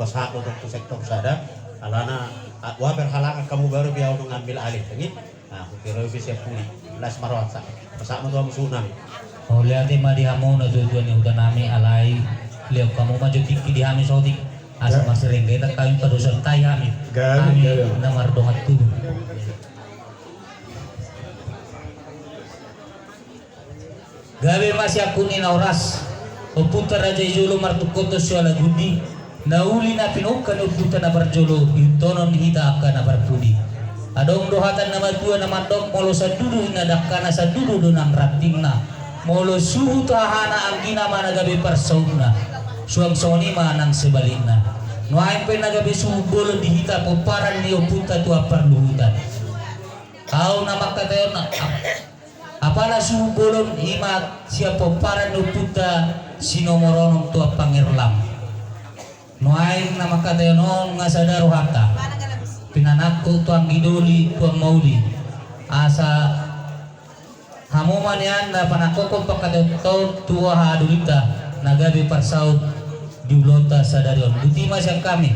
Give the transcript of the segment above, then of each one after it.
pasado untuk sektor sada alana wa berhalangan kamu baru biar mengambil alih ini nah kira bisa pulih las marwasa pasado tuh musuh oh lihat ma di hamu na tujuan ni udah nami alai lihat kamu maju tiki di hami sotik asa masering kita kami padusan taya mi kami namar dongat tu gabe masih aku ni nauras o puta raja jolo martukoto siala gudi nauli na pinukan o puta na barjolo itonon hita akan na barpudi adong dohatan nama tua nama dok molo sadudu nadakana sadudu donang ratingna molo suhu tahana anggina mana gabe parsauna suang soni manang sebalikna nuain pe nagabe suhu bolo dihita poparan ni o puta tua parluhutan au nama katayon apala suhu bolon imat siapa poparan o puta sinomoronom tua pangerlam nuain nama katayon ngasadaro hata pinanakko tuang idoli tuang mauli asa hamuman yan na panakokong pagkataon tuwa hadulita nagabi parsaud diulota sa darion buti masyang kami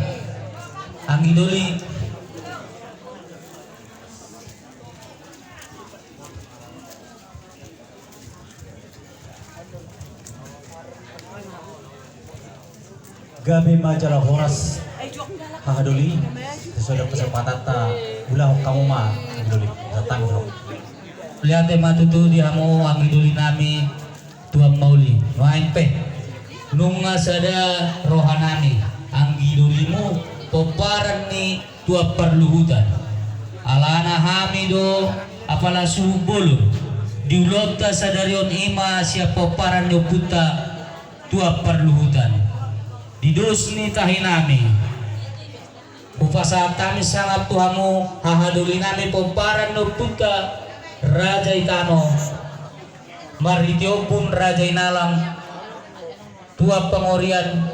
ang idoli gabi majalah horas hahaduli sesuai kesempatan ta ulah kamu mah idoli datang dong lihat matutu di hamu ang idoli nami tuang mauli nuain pe nunga sada rohanani ang idolimu poparan ni tua perluhutan alana hamido apala subulu diulota sadarion ima siap poparan ni puta tua perluhutan didos ni tahinami upasa kami sangat tuhamu hahaduli nami poparan ni puta Raja Itano Maritio pun Raja Inalang tua pengorian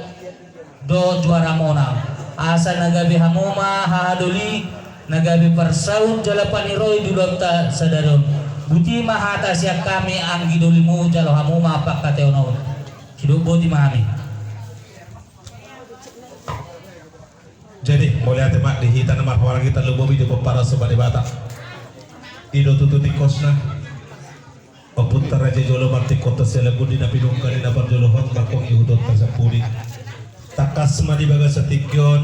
do juara mona asa nagabi hamuma hahaduli nagabi parsaun jalapani roy dulota sadaron buti mahata siap kami ang gidulimu jalo hamuma pakateono hidup boti mahami jadi mulai temak dihita nama orang kita lubobi di para sobani bata ido tututi kosna Papunta Raja Jolo Marti Kota Selebudi Nabi Dungkani Nabar Jolo Hong Bakong Ihudot Tersapudi Takas Madi Baga Setikyon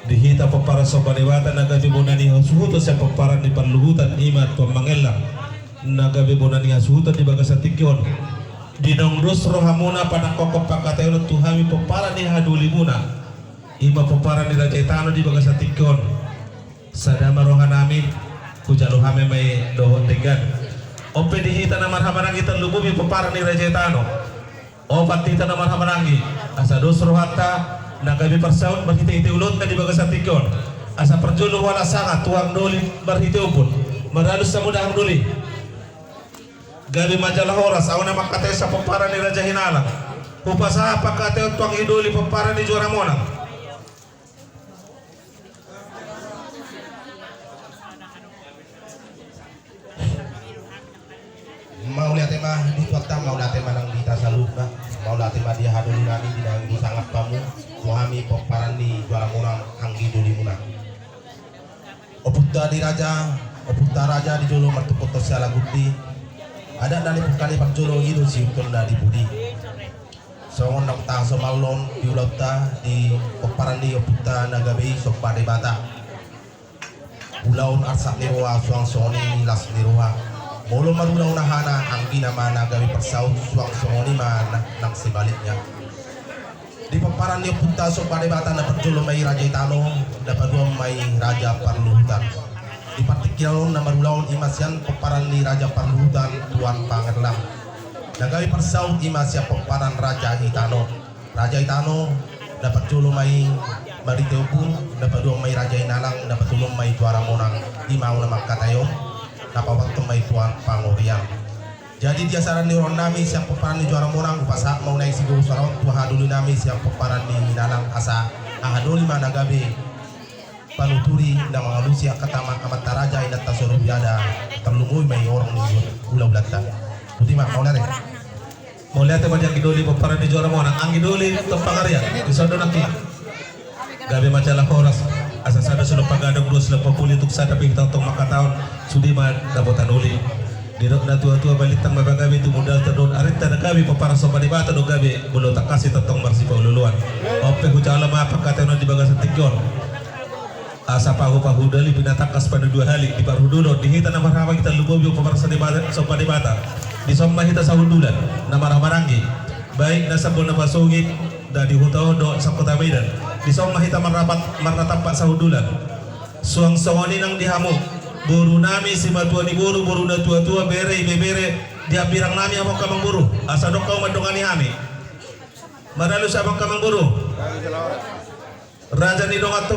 Dihita Papara Sobaniwata Nagabi Bonani Hasuhuto Siya Paparan di Parluhutan Imat Pemangela Nagabi Bonani Hasuhuto di Baga Setikyon Dinongrus Rohamuna Panakokop Pakatayolo Tuhami Paparan di Hadulimuna Ima Paparan di Raja Itano di Baga Setikyon Sadama Rohanami Kujaluhame May Dohon Tegan Ope dihita na marhamanang kita lububi paparan ni Raja Itano Opat hita na marhamanangi Asa dos rohata Nagabi persaun berhita iti ulot na di Baga Setikyon Asa perjulu wala sangat tuang doli berhita upun Maralus sa mudahang doli Gabi majalah horas Auna makatay sa paparan ni Raja Hinalang Upasa pakatay tuang idoli paparan ni Juara Monang mau lihat tema di waktu mau lihat tema nang kita salut bah mau lihat tema dia hadul nani di nang sangat kamu suami paparan di Juara Monang anggi duli munang oputta di raja di jolo martu kota siala guti ada dari kali pak jolo itu si utunda di budi songon nak tah somalon di ulauta di paparan di oputta nagabi sopade bata ulaun arsak niroa suang soni las niroa Molo maruna unahana anggi nama nagawi persaud suang songoni mana nang sebaliknya di paparan dia punta so pada bata na perjolo mai Raja Itano dapat dua mai Raja Parluhutan di partikilon na marulaon imasian paparan ni Raja Parluhutan Tuan Pangerlang nagawi persaud imasya paparan Raja Itano dapat jolo mai Mariteo pun dapat dua mai Raja Inalang dapat tulung mai Juara Monang di mau nama katayon apa waktu mai Tuan Pangorian jadi dia saran ni nami siap paparan di Juara Monang upasa mau naik sigo sarong tuha dulu nami siap paparan di Minalang asa ahadoli mana gabe panuturi dan mengalusi katama amat taraja inat tasoro biada terlungui mai orang ni ulau belata putih mak mau nare Mau lihat apa yang gidoli peparan di juara mana? Ang gidoli tempakarya di sodo naki. Gabi macalah horas. Asa sada sudah pagadang 280 untuk sada kita untuk maka tahun sudi mah dapotan uli. Didok na tua-tua balitang mabagabi itu modal terdon arita na gabi papara sopa di bata do gabi bulu tak kasih tentang marsipa ululuan. Ope kucala ma apa kata di bagasan tikyon. Asa pahu dali binatakas pada 2 halik di parhudulo dihita na marhaba kita lubobi papara sopa di bata. Di somma hita sahudulan na maramarangi. Baik na sabon na pasugit da di hutaodo sa kota Medan. Di somma hita maratapak sahudulan. Suang-suangani nang dihamu. Buru nami si matua ni buru na tua-tua bere dia birang nami amok kamang buru asa dok kau madongani hami madalu sabang kamang buru raja ni dongat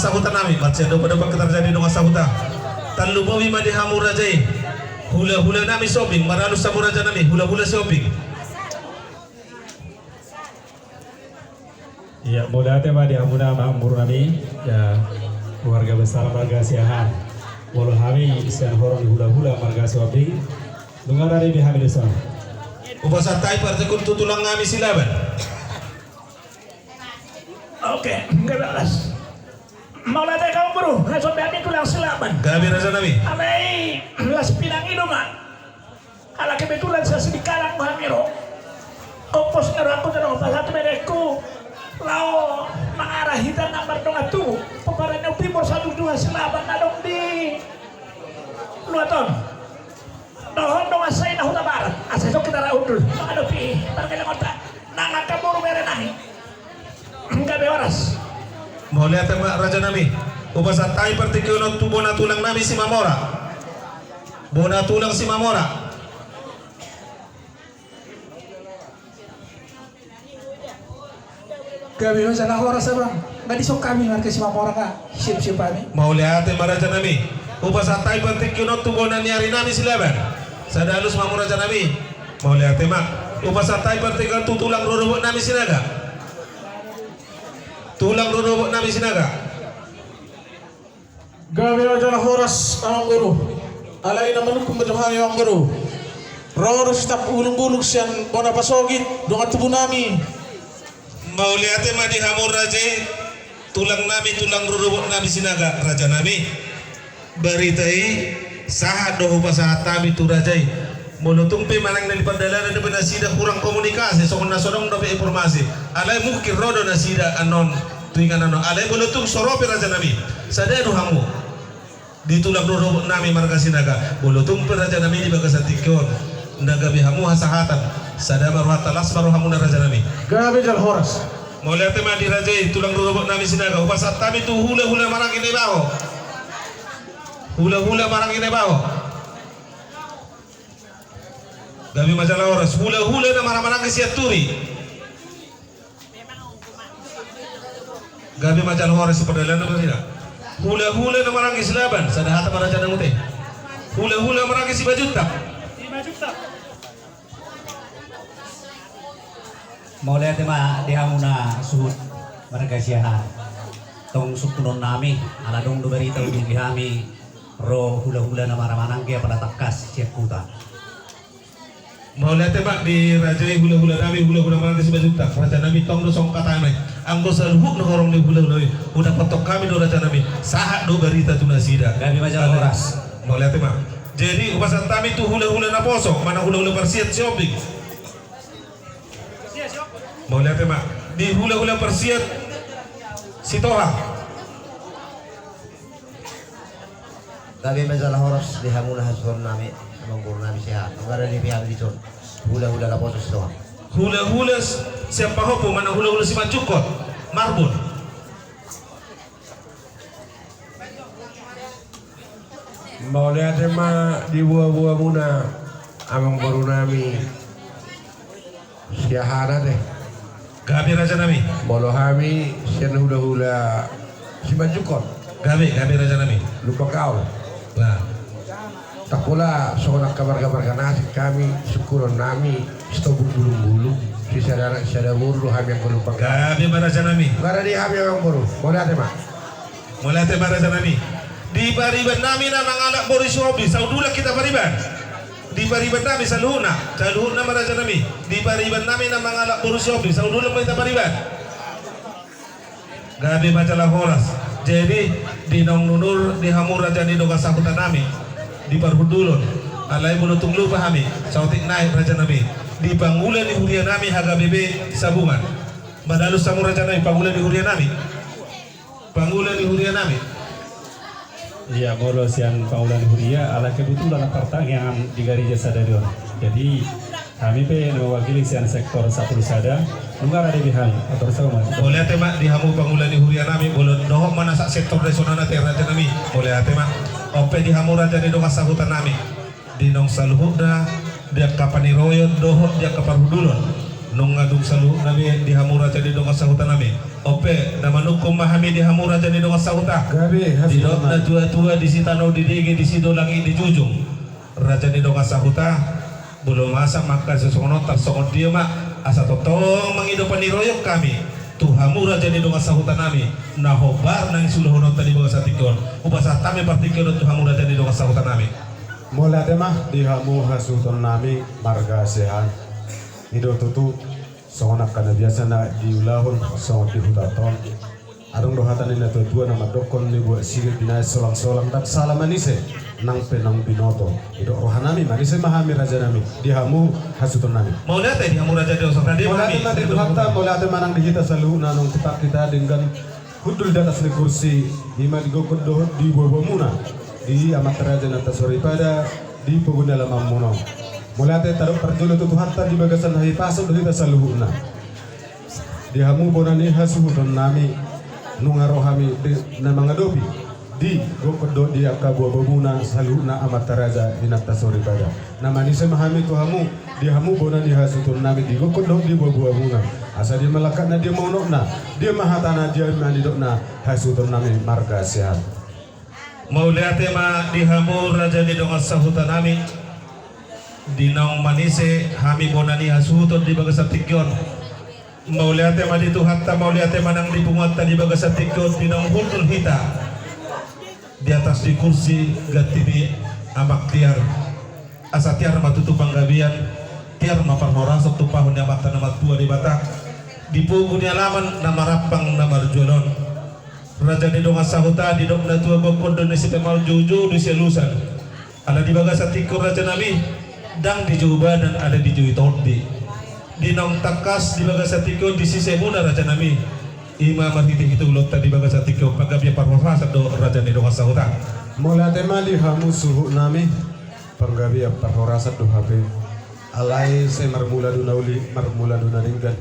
sabutan nami macam pada kita terjadi dongat sabutan tan lubowi madi hamu rajai hula nami shopping madalu sabu raja nami hula shopping. Ya, mudah tema di amuna mambur nami ya keluarga besar marga siahan. Walau kami isian horon hula marga shopping dengar dari di hamil sana. Upasatai partekun tutulang nami silaban. Oke, nggak balas. Mau latih kamu bro, nggak sampai habis tulang silaban. Gabi raja nami. Amai, las pinang itu mah. Kalau kebetulan saya sedih kalang hamiro. Kompos ngero aku jangan pasat mereku. Lau mengarah hitam nomor dong atu. Peparan yang timur 1 2 silaban adong di Luaton. Dohon dong asai na huta barat. Asai sok kita raudul. Ada pi, tarkele kota. Nang kabur mere nahi. Enggak bewaras. Mau lihat tema raja nami. Upasatai partekun tu bona tulang nami si Mamora. Bona tulang si Mamora. Gabi masalah horas bang. Nggak disok kami marga si Mamora ka. Siap kami. Mau lihat tema raja nami. Upasatai partekun tu bona niari nami silaban. Sadalus mamu raja nami. Mau lihat tema. Upasatai partekun tu tulang rorobok nami sinaga. Tulang rorobok nami sinaga. Gabi masalah horas ang guru. Alay naman kung madamhami ang guru. Roros tap ulung-ulung siyan bona pasogit dongat tubuh nami. Mau lihat tema di hamur raja tulang nami tulang rurubuk nami sinaga raja nami baritai sahat doh pasahat nami tu raja monotung pe manang dari pandalaran de nasida kurang komunikasi so nasodong do informasi alai mukir rodo nasida anon tuingan anon alai monotung sorope raja nami sada do hamu di tulang rurubuk nami marga sinaga monotung pe raja nami di bagasan tikon ndaga bihamu hasahatan sada marwata lasmaru hamu raja nami. Gabi jal horas. Mau lihat tema di raja tulang rurubuk nami sinaga upasat kami tu hula marang ini baho hula marang ini baho gabi majalah horas hula na marang kesiat turi gabi majalah horas sepedalan apa tidak hula na marang kesilaban sada hata maraja nangute hula marang kesi bajuta. Mau lihat tema di hamuna suhut marga siahan. Tong sukunon nami ala dong do berita di kami ro hula na maramanang kaya pada takas siap kuta. Mau lihat tema di raja hula nami hula marang kesi bajuta raja nami tong do song kata nami anggo salhuk no horong di hula udah patok kami do raja nami sahat do berita tu nasida. Gabi majalah horas. Mau lihat tema jadi upasan kami tu hula na posok mana hula persiat shopping. Mau lihat tema di hula persiat Sitoha. Gabi majalah horas di hamuna hasor nami manggur nami sehat. Ngara di pihak di ton. Hula la posos doang. Hula siapa hopo mana hula si Macukot Marbun. Mau lihat tema di buah-buah muna amang baru nami siahana deh. Gabi raja nami. Bolo kami sian hula si Majukot. Gabi raja nami. Lupa kau. Nah, Tak pula seorang kabar-kabar kanasi kami syukuron nami stobuk bulu-bulu si sadar buru kami yang berlupa. Gabi raja nami. Gara di kami yang buru. Boleh tema. Mulai tema raja nami. Di pariban nami na mangalak Boris Hobi. Saudula kita pariban. di pariban nami sa luhuna maraja nami di pariban nami na mga alak burusyobi sa udulang may pariban gabi majalah horas jadi di nong nunur di hamur raja ni doga sahutan nami di parhudulon alay bunutung lupa kami sautik naik raja nami di pangulan di huria nami haga bebe sabungan madalus samur raja nami pangulan di huria nami Ya, bolos yang Paulan Huria ala kebetulan pertanyaan di Garija Sadarion. Jadi kami mewakili sian sektor Sapulu Sada, nungar ada bihan atau sama. Boleh tema di hamu pangulan di Huria nami, boleh dohok mana sak sektor nasional nanti raja nami, boleh tema. Ope di hamu raja di dongas sahutan nami, di nong saluhda dia kapani royot dohok dia kaparhudulon. Nung ngadung saluh nami di hamu raja di dongas sahutan nami. Ope nama nukum mahami di hamu raja di dongas sahutan. Gabi Di dok na tua-tua di sitano di digi di sido langi di jujung. Raja di dongas sahutan belum masak maka sesono tersongot dia mak asa totong mengidopan royok kami. Tuhamu raja di dongas sahutan nami. Nahobar nang suluhono tadi bawa satikon. Ubasa tami partikon tuhamu raja di dongas sahutan nami. Mulai tema di hamu hasuton nami marga sehan. Ido tutu sonak kana biasa na diulahon songot di hudaton. Arung dohatan ina tua nama dokon ni buat sigit dinai solang-solang dan salamanise nang penang binoto. Ido rohanami manise mahami raja nami dihamu hasuton nami. Mau lihat di hamu raja di dongas sahutan Mulai tema di duhata mulai tema nang dihita salu nanong tepak kita dengan hudul di atas kursi hima digokon dohot di bawah muna di amat raja nata sore pada di peguna lamam muno. Mulai taruh perjolo tu hatta di bagasan hai pasok dari tasaluhuna. Di hamu bonani hasuhun nami nungarohami di nama ngadopi di gokodo di akabu babuna saluhuna amat raja inata sore pada. Nama ni semahami tu hamu di hamu bonani hasuhun nami di gokodo di babuna. Asa dia melakatna dia mau nokna dia mahatana dia mandi dokna hasuhun nami marga sehat. Mau lihat tema di hamu raja di dongas sahutan nami. Dinong manise hami bonani hasuton di bagas tikyon mau lihat tema di tu hatta mau lihat tema nang di pungat di bagas tikyon dinong hulul hita di atas di kursi gati di amak tiar asa tiar matutu panggabian tiar maparhora satu pahun yang mata nama tua di batak di pungun alaman nama rapang nama rjolon raja di dongas sahuta di dok na tua gokon donesi pemal juju di selusan ala di bagas tikyon raja nami dang di Juba dan ada di Jui Tordi di nong takas di bagasatiko di sisi muna raja nami ima marhiti itu ulot di bagasatiko pagabya parwasa do raja ni dongas sahuta Mulai tema di hamu suhu nami panggabi parhorasa do habe alai se marmula dunauli marmula dunalinggan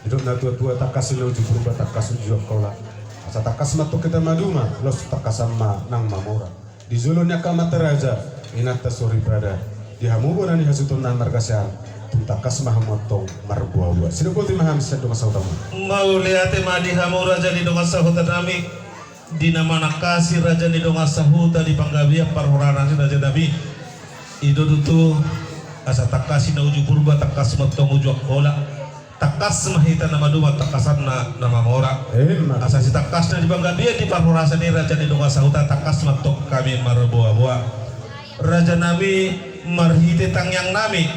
hidup na tua takas lo jubur takas ujok kola asa takas matu kita maduma los takasama nang mamora di zulunnya kamata raja inata sori pada di hamu bonani hasuton nang margasan tuntakas mahamotong marbuawa sino ko ti maham sa dongas sahutan mau lihat tema di hamu raja di dongas sahuta nami di nama nakasi raja di dongas sahuta di panggabiak parhorana raja nami itu tutu asa takasi na uju purba takas motong uju kola takas mahita nama duma takasan nama mora asa si takasna di panggabiak di parhorana ni raja di dongas sahuta takas motong kami marbuawa raja nami marhite tangyang nami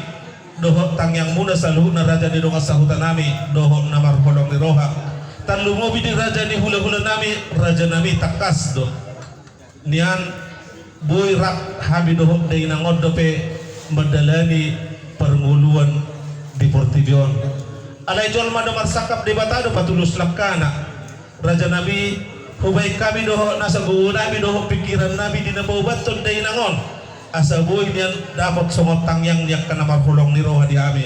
dohok tangyang muna saluhna raja di dongas sahutan nami dohok namar hodong di roha tan lumobi di raja di hula-hula nami raja nami takas do nian boy rak habi dohok dari nangodo pe medalani permuluan di Portibion alai jol madomar sakap di batado patulus lakana raja nami hubay kami dohok nasa buo nami dohok pikiran nami di nabawaton dari nangon asa boy niyan dapat somotang yang niyak kana marhulong ni roha di ami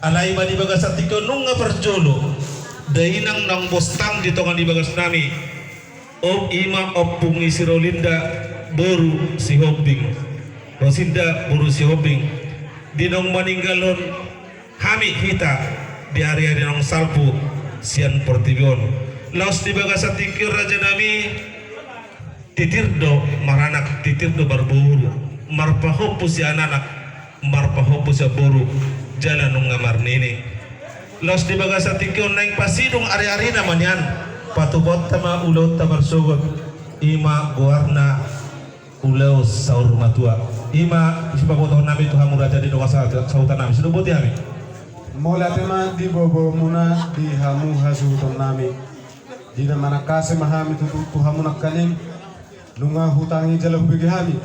alay ba di bagas atiko nung nga perjolo dainang nang bostang dito nga di bagas nami ob ima oppungi si Rolinda boru si Hobbing Rosinda boru si Hobbing dinong maninggalon hami hita di hari-hari nang salpu sian Portibion laos di bagas atiko raja nami titirdo maranak titirdo barburu marpahopo si anak marpahopo sa boru jalan nung ngamar nini los di bagasa tikyon naing pasidong ari-ari naman yan patubot tama ulot tamarsugot ima guarna ulau saur rumah tua ima siapa botoh nami tu hamu raja di doa sautan nami sudah boti kami Mola tema di bobo muna di hamu hasu ton nami. Dina mana kase mahami tu hamu nakaning nunga hutangi jalan bagi hami.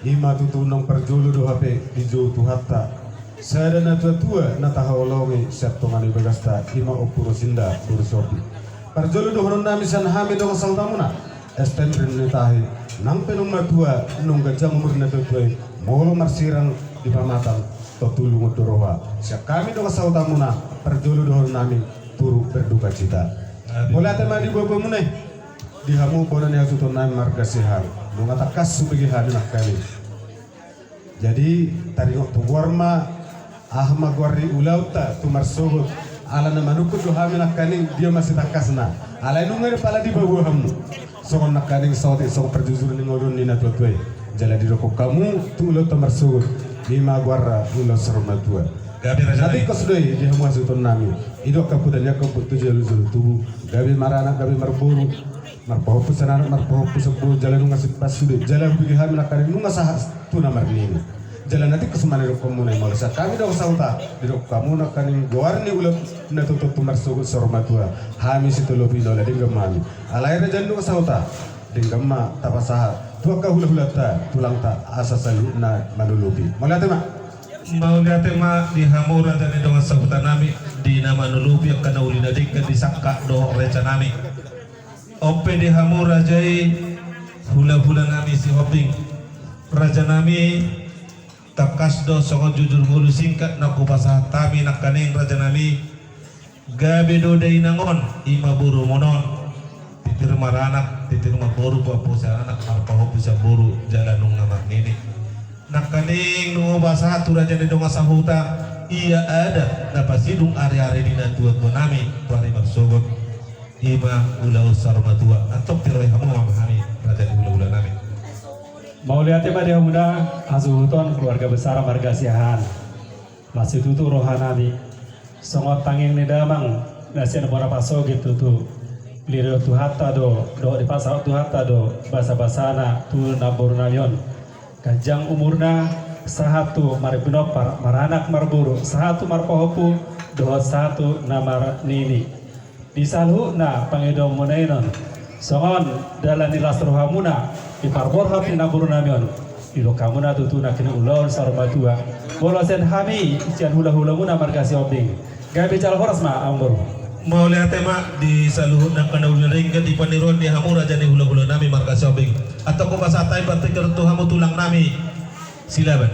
Ima tutu nong perjulu do hape di jo tu hatta. Sada na tua na tahawalongi siap tongani bagasta ima opuro sinda bursopi. Perjulu do honon nami san hami do sautamuna. Estendrin ni tahi nang penung matua nung gajang umur na tutuai molo marsirang di pamatang totulu ngudorowa. Siap kami do sautamuna perjulu do honon nami turu berduka cita. Mulai tema di bawah munai di hamu bonan yang tutur nami marga sehar nunga takas subagi hadi nak kali. Jadi tadi waktu warma ahma gwari ulauta tu marsogot ala na manukut do hami nak kali dia masih takasna. Ala nunga pala di bawah hamu. Songon nak kali saute song perjuzur ni ngodon ni natuatue. Jala di rokok kamu tu ulauta marsogot lima gwara ulau serma tua. Nanti kau sudah di hamu asutun nami. Ido kapudan ya kaput tu jalu jalu tubuh. Gabi marana gabi marburu. Marpohopus anak marpohopus sepuluh jalan nunga sipas sudah jalan pergi hamil akari nunga sahas tu namar ini. Jalan nanti kesemana dok kamu nih malah kami dok sauta di dok kamu nak kaning luar ni ulat na tutup tumar sugut sormatua. Hami situ lobi nola dinggam mami. Alairnya jangan dok sauta dinggam ma tapasaha. Tua kau hula-hulata tulang ta asa salu na manulubi. Malah tema. Mau lihat tema di hamura dan dengan sabutan nami di nama nulubi yang kena ulina dingkan disangka doh reca nami. Ope di hamura jai hula-hula nami si hoping raja nami takas do songo jujur bulu singkat nak kupasah tami nak kaning raja nami gabe do dai nangon ima buru monon titir maranak titir maboru papusa anak marpaho bisa buru jalan nung namar nini nak kaning nungo basah tu raja di donga sahuta iya ada dapat sidung ari-ari dina tua nami tuari marsogot ima ulau sarmatua atau tiroi hamu memahami raja di ulau nami. Mau lihat apa dia muda asuhuton keluarga besar marga siahan masih tutu rohanami songot tanging ni damang nasian pora paso gitu tuh lirio tu hatta do di pasar tu hatta do basa basana tu nabur nayon kajang umurna sahatu maribinopar maranak marburu sahatu marpohopu dohot satu namar nini di salhu na pangedom munainon songon dalam nilas rohamuna di parbor hapi naburu namion di lokamuna tutuna kini ulon sarmatua bolosen hami isian hula-hula muna margasi obding gabi cal horas ma ambur Mau lihat tema di saluhut dan kena ulun ringkat di paniron di hamu raja di hula-hula nami marga sobing atau ko pasatai partiker tu hamu tulang nami silaban.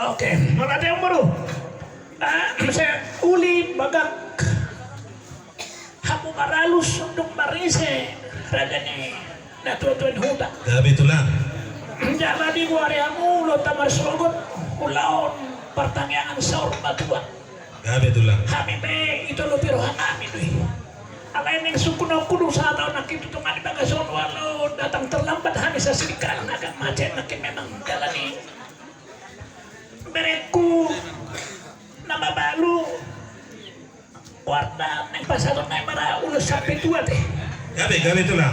Oke, mana ada yang baru? Saya uli bagak hamu maralus untuk marise rajane na tuan huda. Gabi tulang. Jangan di gua hamu lo tamar sogot ulaon pertanyaan saur matua. Gabi tulang. Kami be itu lo pirohan kami doi. Alain yang suku na kudu sa tahun nak itu tungan di bagason walau datang terlambat kami sa sedikit agak macet nak memang jalani. Bereku nama balu warna neng pasar neng para ulus sampai tua teh. Gabi tulang.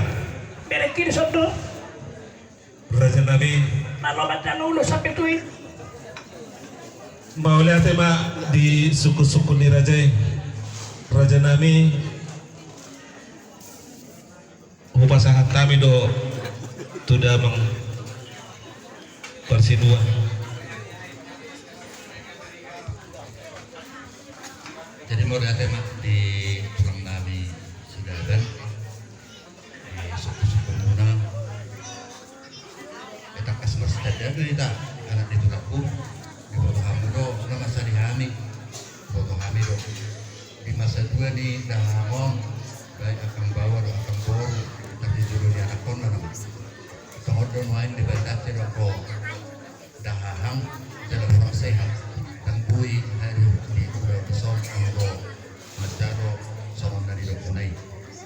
Bereki di sondo. Raja Nabi. Nalo baca ulus sampai tua. Mau lihat tema di suku-suku ni Raja Nabi. Upasahat kami do tuda meng persidua. Jadi mau lihat tema di Pulang Nabi sudah ada di suku-suku Muna kita kasih masjid ada kita anak itu laku di foto kami do nama sari kami foto kami do di masa dua di dahamon baik akan bawa do akan boru tapi dulu di anak kon mana tengok do main di batasi do ko dahahang dalam orang sehat dan bui hari di pulau besar anggo macaro sorong dari dokunai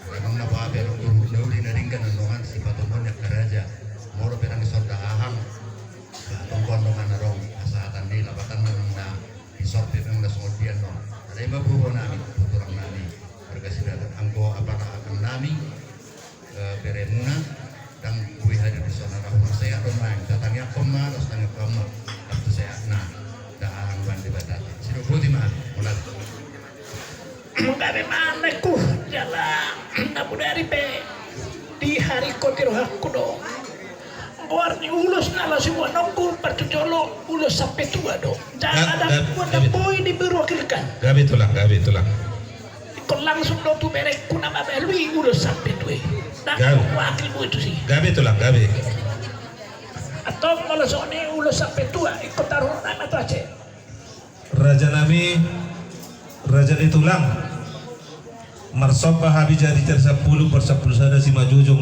memang napa apa yang guru nauli naringkan nongan si patumon yang karaja moro perang isor dahahang tongkon nongan narong asahatan di lapatan memang na isor memang na songodian no ada yang babu nami puturang nami berkesilapan angko apakah akan nami beremuna dan gue hadir di sana rahmat saya online datangnya koma terus tanya koma waktu saya nah dan bandi batati sido putih mah mulai Mungkin mana ku jalan namun dari pe di hari kotir hakku dong warni ulus nala semua nongkul percujolo ulus sampai tua dong jangan ada boy diberwakilkan Gabi tulang. ikut langsung dong tuh merek ku nama belui ulus sampai tua dan wakil bu itu sih Gabi. atau kalau soalnya ulus sampai tua ikut taruh nama tuh aja Raja Nami, Raja di tulang. Marsopa habi jadi 10 per 10 sada si majujung.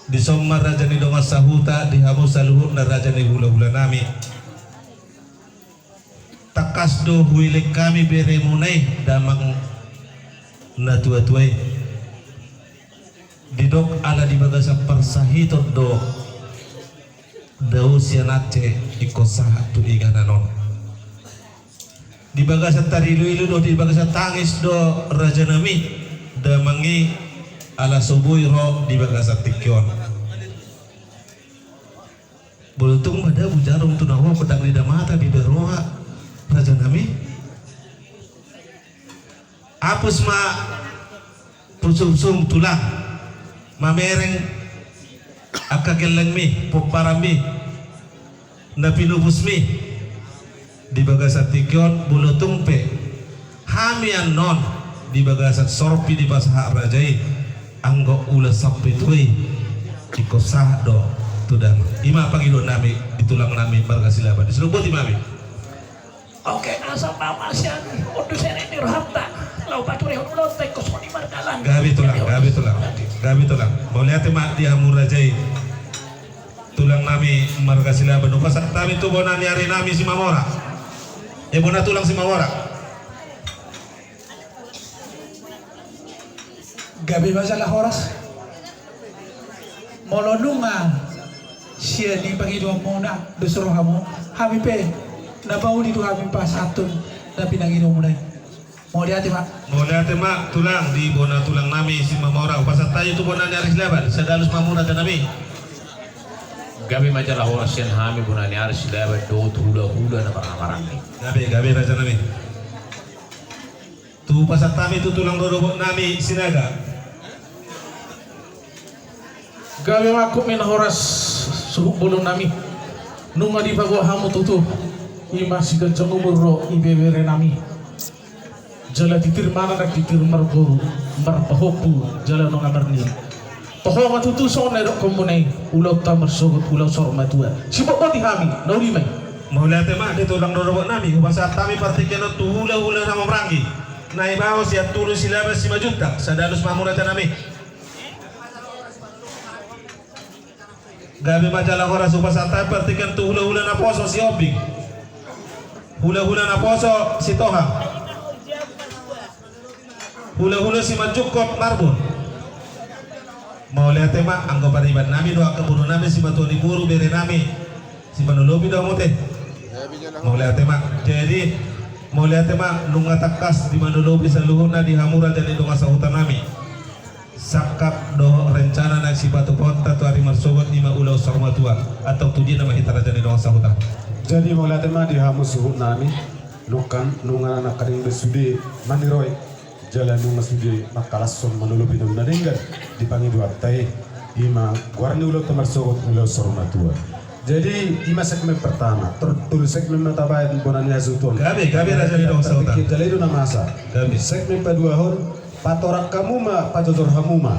Di somar Raja ni donga sahuta di hamu saluhur na Raja ni hula-hula nami. Takas do huile kami beremunai damang na tua-tuai. Didok ala di bagasa persahito do dau sianate ikosaha tu igananon di bagasa tarilu-ilu do di bagasa tangis do Raja Nami damangi ala subuhi ro di bagasa tikyon bultung pada bujarum tu nawa pedang lidah mata di beroha Raja Nami apus ma pusum-sum tulang mamereng akageleng mi poparami na pinubus mi di bagasa tikyon bulutung pe hamian non di bagasa sorpi di basah rajai anggo ula sampai tuai iko sah do tudang ima pangilo nami ditulang nami bargasilaban diselubut imami oke asal pamasian untuk saya ini rohata lau patu rehon lotek kosoni margalan gabi tulang boleh tema dia murajai tulang nami margasilaban upasa tami tu bona nyari nami si mamora bona tulang si mamora Gabi masalah horas molonunga siya di pangidwa muna dusuro kamu kami pe nabaw dito kami pa sa aton na pinanginom mo na mau lihat mak tulang di bona tulang nami si mamora upasa tayo tu bona nyari silaban sadalus mamura dan nami Gabi majalah horas yang hami bunani aris lebat do hula na parang gabi Raja Nami tu pasat tami tu tulang dodobok nami sinaga Gabi maku min horas suhuk bolong nami nunga di pagwa hamu tutu ima siga jangumur ro ibebere nami jala titir mana nak titir margoru marpahopu jala nunga marni toho matutu so na ro komunai ulau tamar sogot ulau sorma tua sibok pati hami nauri mai maulate mak di tulang dodobok nami pasat tami partikeno tu hula nama merangi nai bawa siap tulu silabas 5 juta sadalus mamura dan nami Gabi majalah horas upasa tami partikan tu hula na poso si obing hula na poso si toha hula si majukot marbun mau lihat tema anggo pariban nami doa keburu nami si batu di buru bere nami si manulobi doa mote mau lihat tema jadi mau lihat tema nunga takas di manulobi seluruhnya di hamura jadi doa sahutan nami sakap do rencana nak si batu ponta tu hari marsobat 5 ulau sormatua atau tu dia nama hitara jadi doa sahutan jadi mau lihat tema di hamu suhut nami nukan nunga anak kering besude mandiroy jalan nunga sude makalas son manulobi do nadenggar dipanggil dua tai ima guarni ulo tamar sogot ulo sormatua jadi ima segmen pertama tertulis segmen matabayan bonanya zuton gabi Raja di doa sahutan kita ledo namasa gabi segmen kedua hon patorak kamu ma pajodor hamuma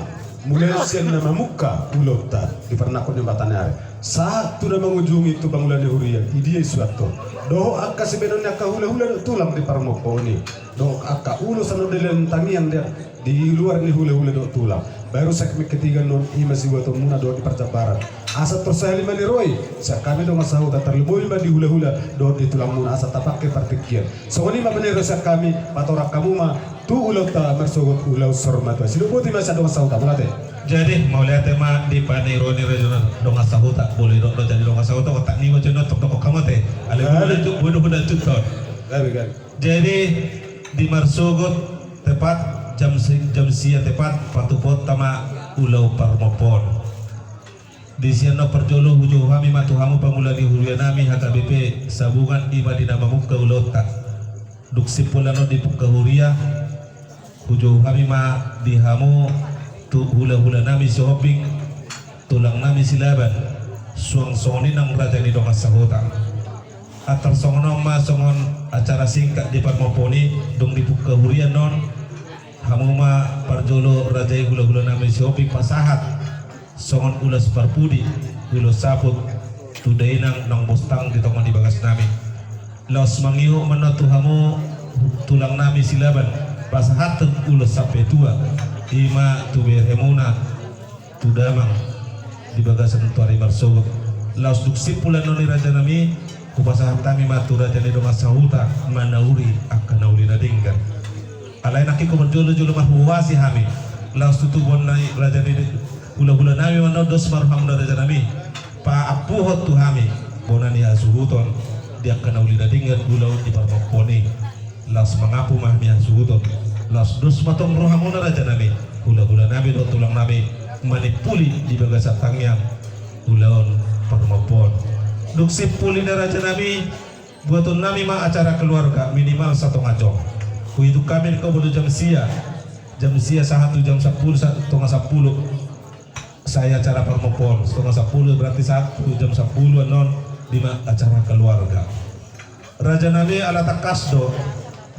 mulai siang nama muka ulota di pernakon jembatannya saat tu nama mengunjungi itu bangunan hurian idia suatu doh akka sebenarnya akka hula tulang di parmopo ini doh akka ulo sanodelen tangian dia di luar ni hula do tulang baru segmen ketiga non ima si wato muna do di percabaran asa tersahli mani roy sa kami do masahu terleboi ma di hula do di tulang muna asa tapake partikian so ni ma benero sa kami patorak kamu ma tu ulota marsogot ulau sormatwa siluputi masa do masahu mulate jadi mau lihat tema di panironi regional donga sahuta boleh do jadi donga sahuta tak ni macam tok kamu teh ale budak tu tahun gabi jadi di Marsogot tepat jam sia tepat patupot tama ulau parmopon di siano perjolo hujo kami matu hamu pangulani huria nami HKBP sabungan ima di nama muka ulota duk sipulano di muka huria hujo kami ma di hamu tu hula-hula nami sihoping tulang nami silaban suang songoni nang raja ni dongas sahota atar songon ma songon acara singkat di parmoponi dong di muka huria non hamu ma parjolo raja hula-hula nami sihoping pasahat songon ulas parpudi ulas saput tudai nang mustang di tongan di bagas nami los mangiho mana tuhamu tulang nami silaban pasahat ulas sampai tua ima tuber emuna tudamang di bagasan tuari marsogot los duksip pulan noni raja nami kupasahat kami matu raja ni donga sahuta manauri akan nauli nadingkan alai naki ko berjolo-jolo mahwasi hami los tutubon nai raja ni hula-hula nami manodos marham raja nami pa apuhot tu hami bonani asuhuton dia kena uli dadingan ulau di parmoponi las mengapu mahmi asuhuton las dos matong rohamuna raja nami hula-hula nami do tulang nami manipuli di bagasa tangyang ulaon parmopon duk sipuli na raja nami buaton nami ma acara keluarga minimal 1 ngajong kuitu kami kau bodo jam sia 1 jam 10 setengah 10 saya acara parmopon setengah 10 berarti 1 jam 10 non di acara keluarga raja nabi ala takasdo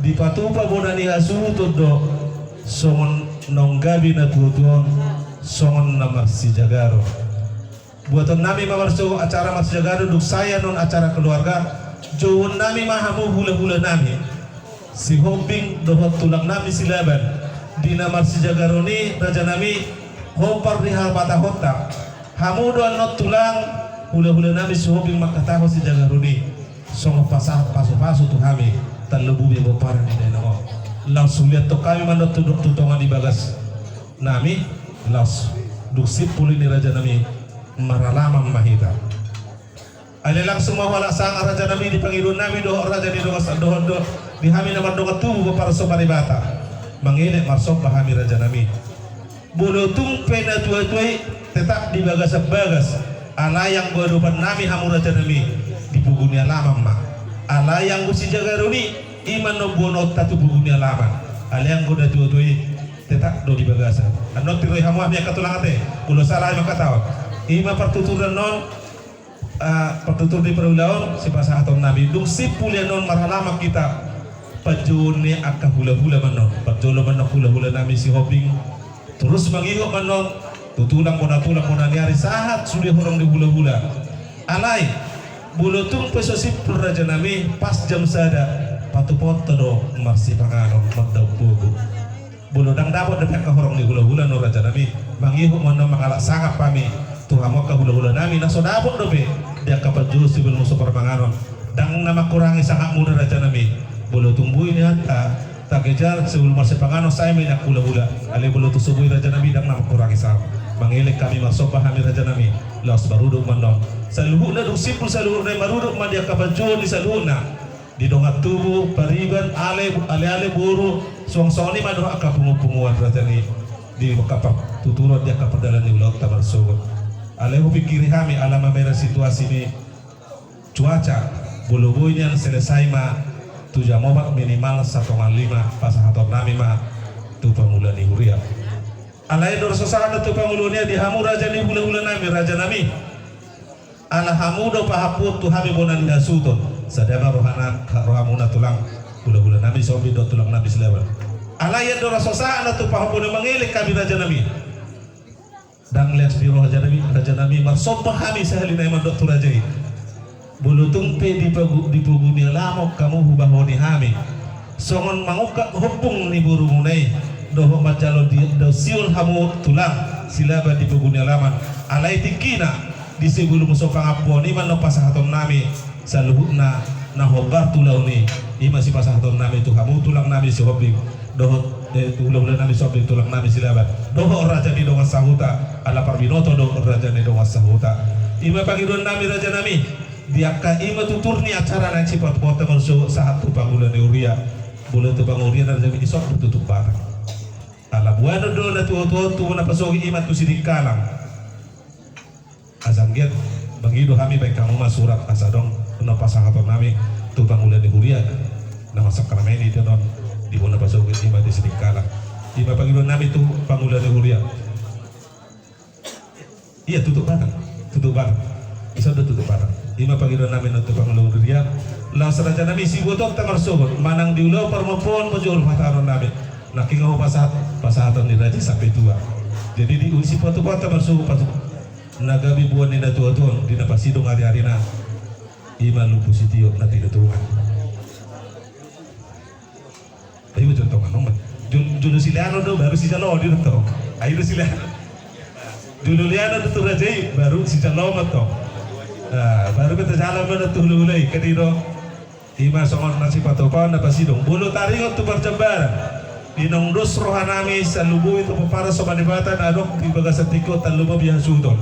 di patupa bonani asutu do songon nonggabi na tutuon songon na marsi jagaro buatan nami mamarso acara marsi jagaro duk saya non acara keluarga jauh nami mahamu hula-hula nami si hombing dohot tulang nami silaban di marsi jagaro ni raja nami hopar di hal patah hotak hamu doan not tulang hula-hula nami suhobing makataho si jagaruni songo pasah pasu-pasu tu hami talubu be bopar ni denamo langsung lihat to kami manot tuduk tutongan di bagas nami las duksip puli ni raja nami maralama mahita ale langsung mawala sang raja nami di pangidun nami do raja di dogas do di hami na mandonga tubu para sobari bata mangile marsop hami raja nami bulutung pena tua-tuai tetap di bagas-bagas ala yang berupan nami hamu raja nami di pugunia lama mak ala yang gusi jagaruni iman no bono tatu pugunia lama ala yang goda tua-tuai tetap do di bagasan anot tiroi hamu amia katulang ate kulo salah maka tahu ima pertuturan non pertutur di perulaon si pasahaton nabi dung sipul yang non marhalama kita pajone akah hula-hula mano pajolo mano hula-hula nami si hoping terus mangihok manong tutulang mona niari sahat sudah horong di hula-hula alai bulutung pesosip raja nami pas jam sada patupot do marsi panganom magdaw bugu buludang dapat dapat ke horong di hula-hula no raja nami mangihok manong makalak sangap kami tuhamo ke hula-hula nami naso dapat dobe dia kapaju si belum super panganom dang nama kurangi sangat muda raja nami bulutung bui ni hatta tak kejar sebelum masih pangano saya minyak hula-hula ale bulu tu subuh raja nabi dang nama kurang isam mangilek kami masuk pahami raja nabi los baruduk mandong saluhuna duk sipul saluhuna maruduk mandia kabajo di saluhuna di dongat tubuh pariban ale buru suang-suang ni madoh akap pungu-punguan raja ni di kapak tuturut dia kapal dalam ni ulau tabar sogot ale hu pikiri kami alama merah situasi ni cuaca bulu-bulunya selesai ma tujuh mobat minimal 1,5 pasahaton nami ma tu pangula ni huria alai dor sosana tu pangulunya di hamu raja ni hula-hula nami raja nami ala hamu do pahaput tu hami bonan asuton sadama rohamuna tulang hula-hula nami sobi do tulang nami selebar alai dor sosana tu pahapun mengilik kami raja nami dang lihat biro raja nami marsop hami sahalina man do tu raja bulutung pe di pugunia lamo kamu hubahoni hami songon manguka hopung ni buru munai doho macalo di do siul hamu tulang silaba di pugunia laman alai tikina di sebelum musopang aponi mano pasahaton nami saluhuna na hobar tulauni ima si pasahaton nami tu hamu tulang nami si hoping doho ulah nami sobi tulang nami silaba doho raja di dongas sahuta ala parbinoto doho raja di dongas sahuta ima pangidon nami raja nami dia ka ima tuturni acara na cipat kota merso saat tu pangulan di uria Bulu tu banguria dan jadi isok tutup barang. Ala buana do na tu na pasogi imat tu sidikalang. Azangget bangido kami baik kamu mas surat asadong na pasangaton nami tu bangulan di huria. Na masak karameni itu non di bona pasogi imat di sidikalang. Ima bangido nami tu bangulan di huria. Iya tutup barang. Isa do tutup barang. Ima bangido nami tu bangulan di huria. Lang seraja nami si botok tamar sobot manang diulau permopon pojol mataron nami naking ho pasahatan ni raja sampai tua jadi di usi foto tamar sobot patu nagabi buan ni tua di napasidong hari-hari na ima lupu sitio na tinutuan ayo contoh kan nomor julu siliano do baru si jalo di to ayo siliano julu liano do raja baru si jalo mato baru kita jalan mana tu hulai kadiro Ima songon nasi patopan na pasidong bulu taringot tu percembaran dinong dos rohanami sa lubu itu para sobanibatan adok di bagasan tiko taluma bihan sudon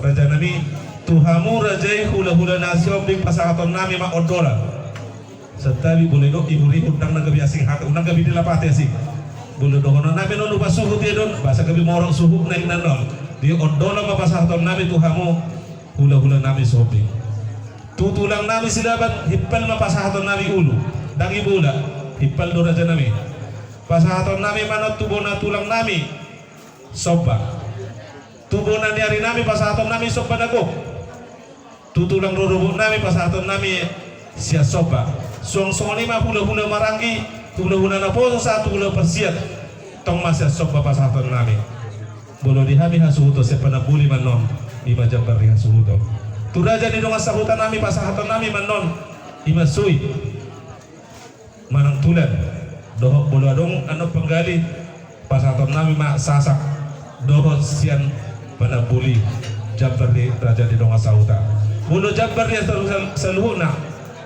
raja nami tuhamu rajai hula-hula nasyom di pasangaton nami ma odola setabi boleh dok iburi undang nagabi asing hak undang gabi dilapati asing bulu dohono nami non lupa suhu dia don bahasa gabi morong suhu naik nanon di odola ma pasangaton nami tuhamu hula-hula nami sobing tutulang nami silaban hippal mapasahaton nami ulu dangi bula hippal do raja nami pasahaton nami manot tubona tulang nami soba tubona niari nami pasahaton nami soba nagok tutulang rorobok nami pasahaton nami sia soba song lima hula-hula marangi hula-hula naposo satu hula persiat tong masya soba pasahaton nami bolo dihami hasuhuto sepana buli manon ima jambar dengan suhuto tu raja di dong sahutan nami pasahaton nami manon ima sui manang tulan doho bolu adong ano penggali pasahaton nami ma sasak doho sian pada buli jambar di raja di dong sahuta bolu jambar dia seluhuna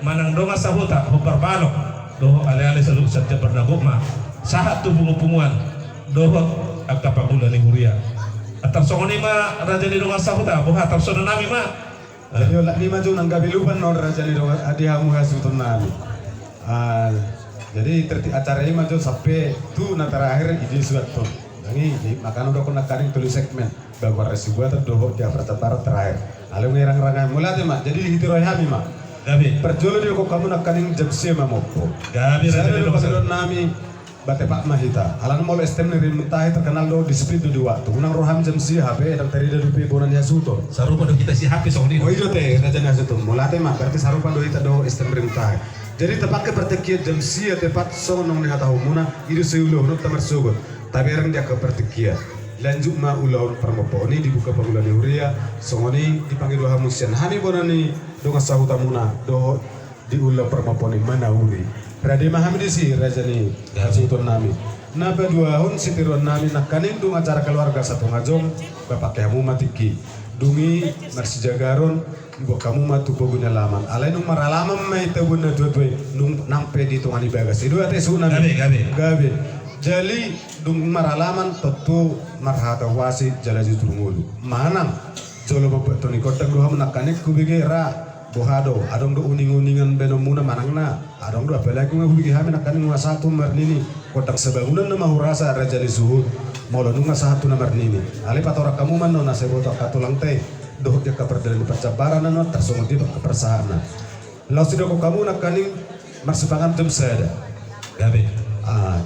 manang dong sahuta hopar balok doho ale-ale selu saja bernaguk ma sahat tu bungu-bunguan doho akapagulan ni huria atar songoni ma raja di dong sahuta boha atar sono nami ma jadi olah lima tu nang gabilupan non raja ni dong adihamu hasutun nami. Jadi acara ini macam sampai tu na terakhir ide suat tu. Jadi makan udah kena karing tulis segmen bagwar resibuat dohok dia pertempatan terakhir. Alu ngerang-rangan mulai mak. Jadi di roy hami mak. Gabi. Perjualan dia kok kamu nak karing jam sema mopo. Gabi. Saya dulu pasal nami bate Pak Mahita. Alan mall estem ni mentah terkenal do disiplin do dua. Tu unang roham jam si HP dan teri do pi bonan ya suto. Sarupa do kita si HP songni. Oh itu teh raja na suto. Mulai teh mak berarti sarupa do kita do estem mentah. Jadi tepatnya pertekian jam si tepat song nong ni hata humuna itu seulo nuk tamar sugot. Tapi orang dia ke pertekian. Lanjut ma ulaun permopo ini dibuka pagulan huria. Songoni dipanggil do hamusian. Hani bonani do kasahuta muna do di ulah permopo ni mana uli. Radi mahamdi si raja ni hasutun nami. Napa 2 tahun sitiron nami nak kaning dung acara keluarga satu ngajong bapak kamu matiki. Dungi marsi jagaron ibu kamu matu pogunya laman. Alai nung maralaman mai tabuna dua-dua nung nampe di tungani bagas. Itu ate sunan. Gabe. Jali dung maralaman totu marhata wasi jala jutrungulu. Manang jolo bapak toni kotak doha menakanik kubige ra bohado adong do uning-uningan benomuna manangna adong do apalagi ngubigi hami nakani nga satu marnini kotak sebangunan na mahurasa raja li suhud molo nunga satu na marnini ali patora kamu man no nasa boto katulang teh doh dia kaperdalan pacabaran no tersungod di kepersahana lalu sido ko kamu nakani marsipangan jam sada gabe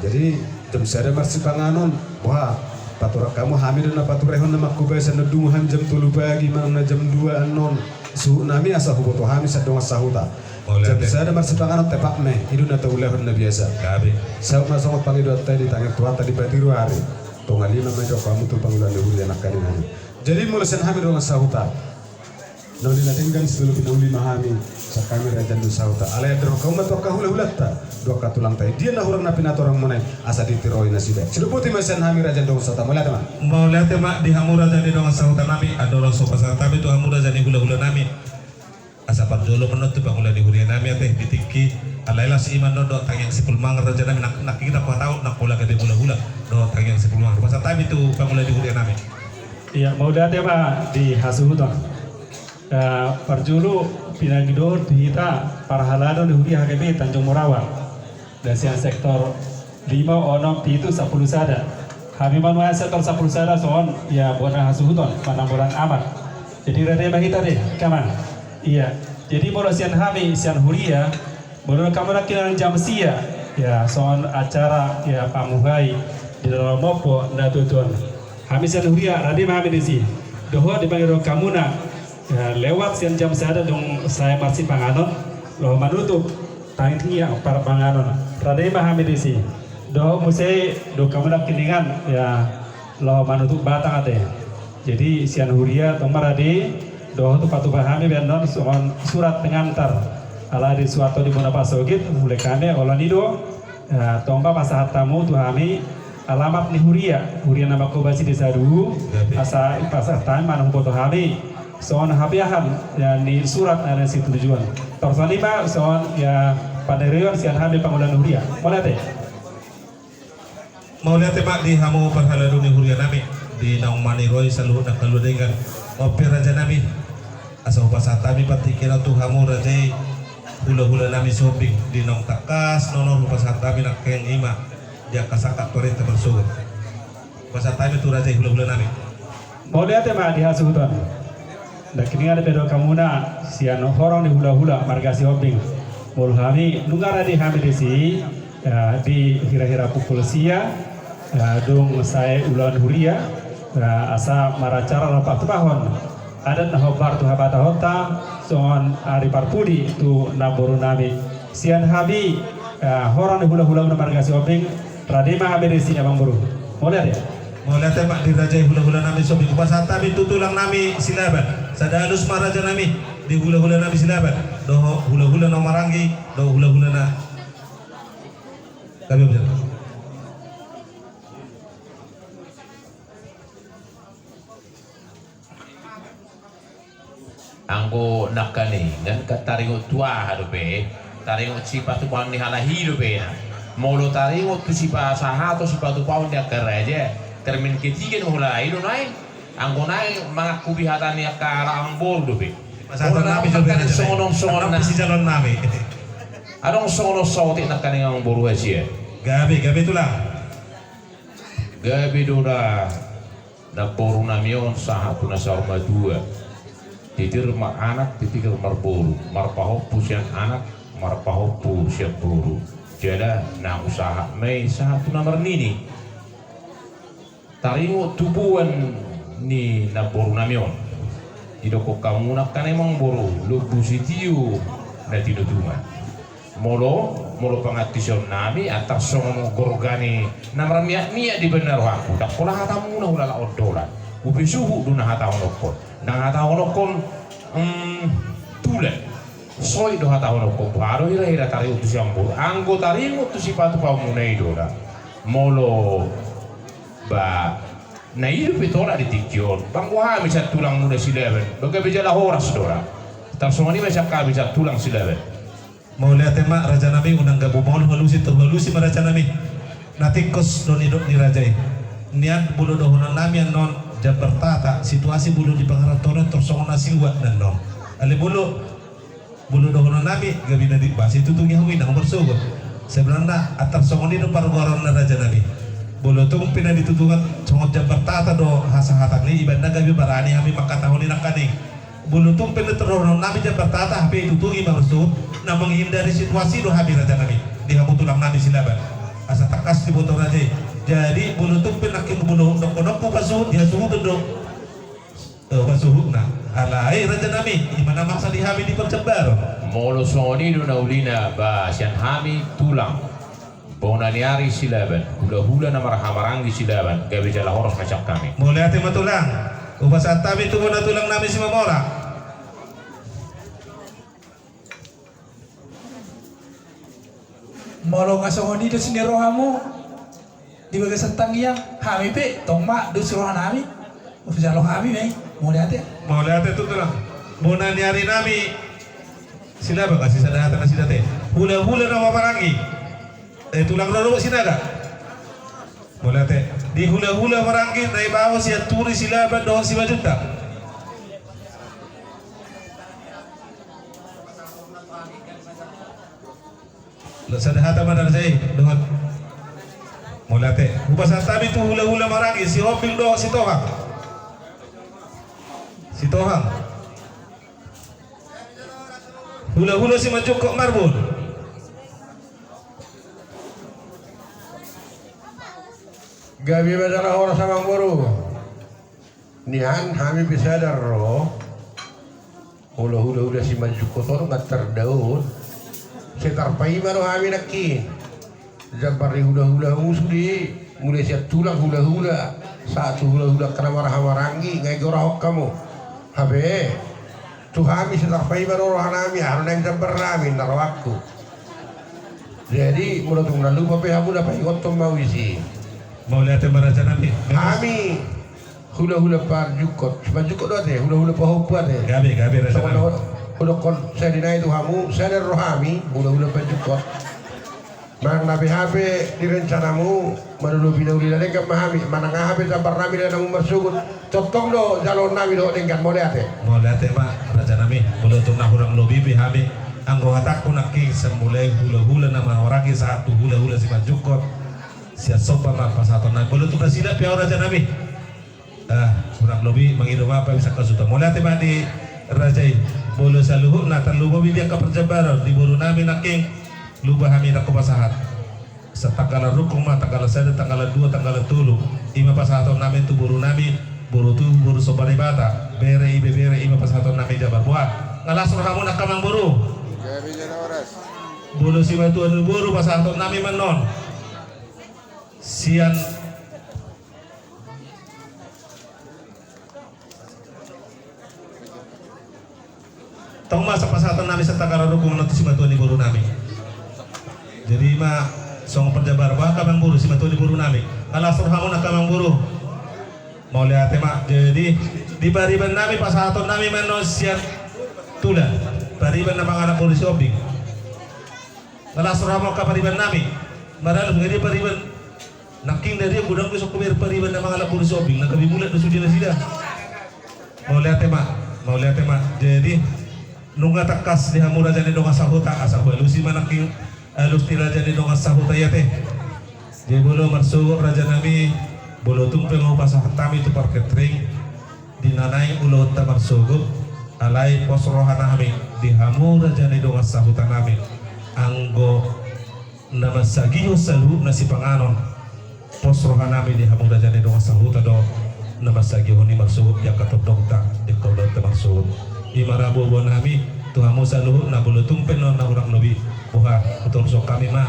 jadi jam sada marsipanganon wah patora kamu hamil na paturehon na makubesa na dunguhan jam 3 pagi mana jam 2 anon su nami asa huboto hami sa donga sahuta jadi saya ada marsipangan tepak me hidu na taulehon na biasa gabi sa masong pangido tadi tangan tua tadi batiru hari tonga 5 medo kamu tu pangulan dulu anak kali hani jadi mulasan hami donga sahuta noli natinggan sebelum pinuli mahami sa kami raja du sahuta alaya dro kamu to kahula-hulata dua katulang tay dia na hurang na pinatorang monay asa ditiroi na sida siduputi masan hami raja donga sahuta mulai teman mulai tema di hamu raja di donga sahuta nami adoro sopa sa tabi tu hamu raja di hula-hula nami asa parjolo menot tu pangulan di huria nami ateh ditiki alailah si iman do tangyang sipul mangar raja nami nak kita kuat tahu nak pola kade hula-hula do tangyang sipul mangar masa tabi tu pangulan di huria nami iya mau lihat ya Pak di hasuhuton perjulu pinagidor dihita para halado di huria HKB Tanjung Morawa dasian sektor 5 onom itu 10 sada. Kami manusia sektor 10 sada soon ya bona hasuhuton panambolan amat. Jadi rade bahita deh, kaman. Iya. Jadi mula sian kami sian huria, mula kamu nak kira jam sia ya soon acara ya pamuhai di dalam mopo na tutuan. Kami sian huria rade kami di sini. Doho di bangiro kamu nak ya, lewat sian jam sada dong saya masih panganon loh manutup tangnya para panganon. Rade kami di sini. Doh musai do kamu nak kiningan ya lo manutup batang ate. Jadi sian huria tomar ade doh tu patu bahami benon soal surat pengantar ala di suatu di mana pasogit mulai kami olanido tomba pasahat tamu tu kami alamat ni huria nama ko basi desa dulu asa pasah tan manung foto kami soal habiahan ya ni surat ada situ tujuan. Torsani ba soal ya panerion sian kami pangulan huria. Boleh teh? Mau lihat mak di hamu perhaladuni huria nami di naung maniroy selalu nak kalau dengan opir raja nami asal pasat kami pati kira tu hamu raja hula nami shopping di naung takas nono pasat kami nak keng ima dia kasakat korek terbersugur pasat kami tu raja hula nami. Mau lihat mak di hasuhutan. Dah kini ada pedo kamuna sian horong di hula margasi shopping. Mul kami nungara di kami di sini di hira-hira pukul sia. Dong saya ulan huria asa maracara rapat tahun adat nahobar tu habata hota soan ari parpudi tu naboru nami sian habi horan hula-hula margasi shopping radema haberesi abang buru boleh ya Mulai tembak di raja hula-hula nami shopping pasat kami tu tulang nami silaban sadalus maraja nami di hula-hula nami silaban doh hula-hula na marangi doh hula-hula na kami berjalan. Anggo nakani ngan kataringo tua hadope taringo sipa tu pang ni halahi dope na molo taringo tu sipa sahato sipa tu pang dia keraja termin ketiga no mulai do nai anggo nai mangaku bihatan ya kara ambor dope Pasatan nabi juga ada sonong na si jalan nabi adong sono sauti nakani ang boru asia gabe tulang gabe dora na boru namion sahatu na sarma dua titir mak anak titir marboru marpahopu siang anak marpahopu siang boru jada na usaha may sahatu na marnini taringo tubuan ni na boru namion idoko kamu nak kan emang boru lubu sitiu na tinutuman molo pangatison nami atas songo gorgani namra miak di benar aku tak pola hatamu na ulala odola ubi suhu duna hata onokon nang hata onokon tule soi do hata onokon baru hira tari utus yang buru anggo tari utus sipatu pamunai dora molo ba na hidup itu ora ditikyon bang wah bisa tulang muda silaban baga bijala horas dora tarsongani bisa bisa tulang silaban mau lihat tema raja nami unang gabu mau halusi raja nami nanti kos don hidup ni rajai niat bulu dohonan nami yang non jabar tata situasi bulu di pangaratoran tersongon nasiwa dan non ale bulu dohonan nami gabi nadi bas itu tuh nyawi nang bersugut sebenarnya atar songon itu pargoron raja nami bulu tuh pina ditutukan songon jabar tata do hasa-hata ni ibadah gabi barani kami maka tahun ini nakani bulu tuh pina terorong nami jabar tata HP itu tuh gimana bersugut na menghindari situasi do habi raja nami di kamu tulang nami silaban asa takas di botol raja jadi bulu tuh penakin bulu dok pasuh dia suhu duduk pasuh na alai raja nami gimana maksa di habi dipercebar molo songoni do naulina ba sian hami tulang bonaniari silaban hula-hula na marahamarangi silaban gabe jala horos macam kami mulai hati matulang upasat tabi tu bona tulang nami si mamora molo ngasongoni do sendiri kamu di bagian sentang yang kami pe tong mak do suruh nami ufjalo kami nih mau lihat itu tulang bona niari nami sila ba kasi sada hata kasi date hula-hula na maparangi tulang lolo sinaga boleh teh di hula-hula marangi na ibawa siya turi sila ba doon si majuta Sadahata mana saya dengan mulate. Upasa tabi tu hula-hula marangi si Hoping do si Tohang. Si Tohang. Hula-hula si Majukok Marbun. Gabi masalah orang sama baru. Nihan kami bisa daro. Hula-hula si Majukok tu nggak terdaun. Setar pai baru kami nakki. Jabari hula-hula musudi. Mulai siap tulang hula-hula. Satu hula-hula kena marah-marangi. Ngai gorahok kamu. Habe. Tu kami setar pai baru orang kami. Harus yang jabar kami naro aku. Jadi mulai tunggu lalu bapak kamu dapat ikut mau isi. Mau lihat maraja nabi. Kami hula-hula parjukot. Parjukot doa teh. Hula-hula pahopa teh. Gabi raja nabi. Hula kon saya dinai tu kamu. Saya ada rohami. Hula-hula parjukot. Mang nabi habe direncanamu. Manulu binauli dan engkau mahami. Manang habe sabar nabi dan namu bersukut. Cotong do jalur nabi do engkau mau lihat teh. Mau lihat mak raja nabi. Boleh tu nak kurang lobi bihami. Anggo hatakku nakking semulai hula-hula nama orangnya satu hula-hula si Majukot. Siap sopa apa satu nak boleh tu kasih pia raja nabi. Kurang lebih mengirim apa bisa kasuta. Mulai tiba di rajai boleh saluhuk nak terlupa dia ke perjabaran di buru nabi nakking lubah kami nak kepasahat. Setanggal rukun mah tanggal 1 tanggal 2 tanggal 3 ima pasahaton nabi tu buru nabi buru tu buru sobari bata bere ima pasahaton nabi jabar buat ngalas kamu nak kamang buru. Bulu si batu anu buru pasahaton nabi menon. Sian tong masa pasatan nabi setanggal rukun nanti si batu anu buru nabi. Jadi mah song perjabar bah kamang buru si batu anu buru nabi. Alas kamu nak kamang buru. Mau lihat mak jadi di bariban nabi pasahaton nabi menon sian tula. Bariban nama anak buru si obing. Alas kamu ka bariban nabi. Madal ngedi bariban naking dari budang besok kuber pariban na mga labur sobing nagabimulat na sudila sila. Mau lihat mak jadi nunga takas di hamura jani dong asahuta asahu lusi manaking alus tira jani dong asahuta yate. Jadi bolo marsuh raja nami bolo tumpe mau pasah tami tu parket ring dinanai ulo ta marsugo alai posrohana kami di hamura jani dong asahuta nami anggo nama sagiyo salu nasi panganon posrohan nami di hamung rajani dong sahuta do nama sagi honi maksud yang kata dokta di kau dokta maksud di marabu bon nami tu hamu saluh na bulu tumpen non na urang lobi buha betul sok kami mah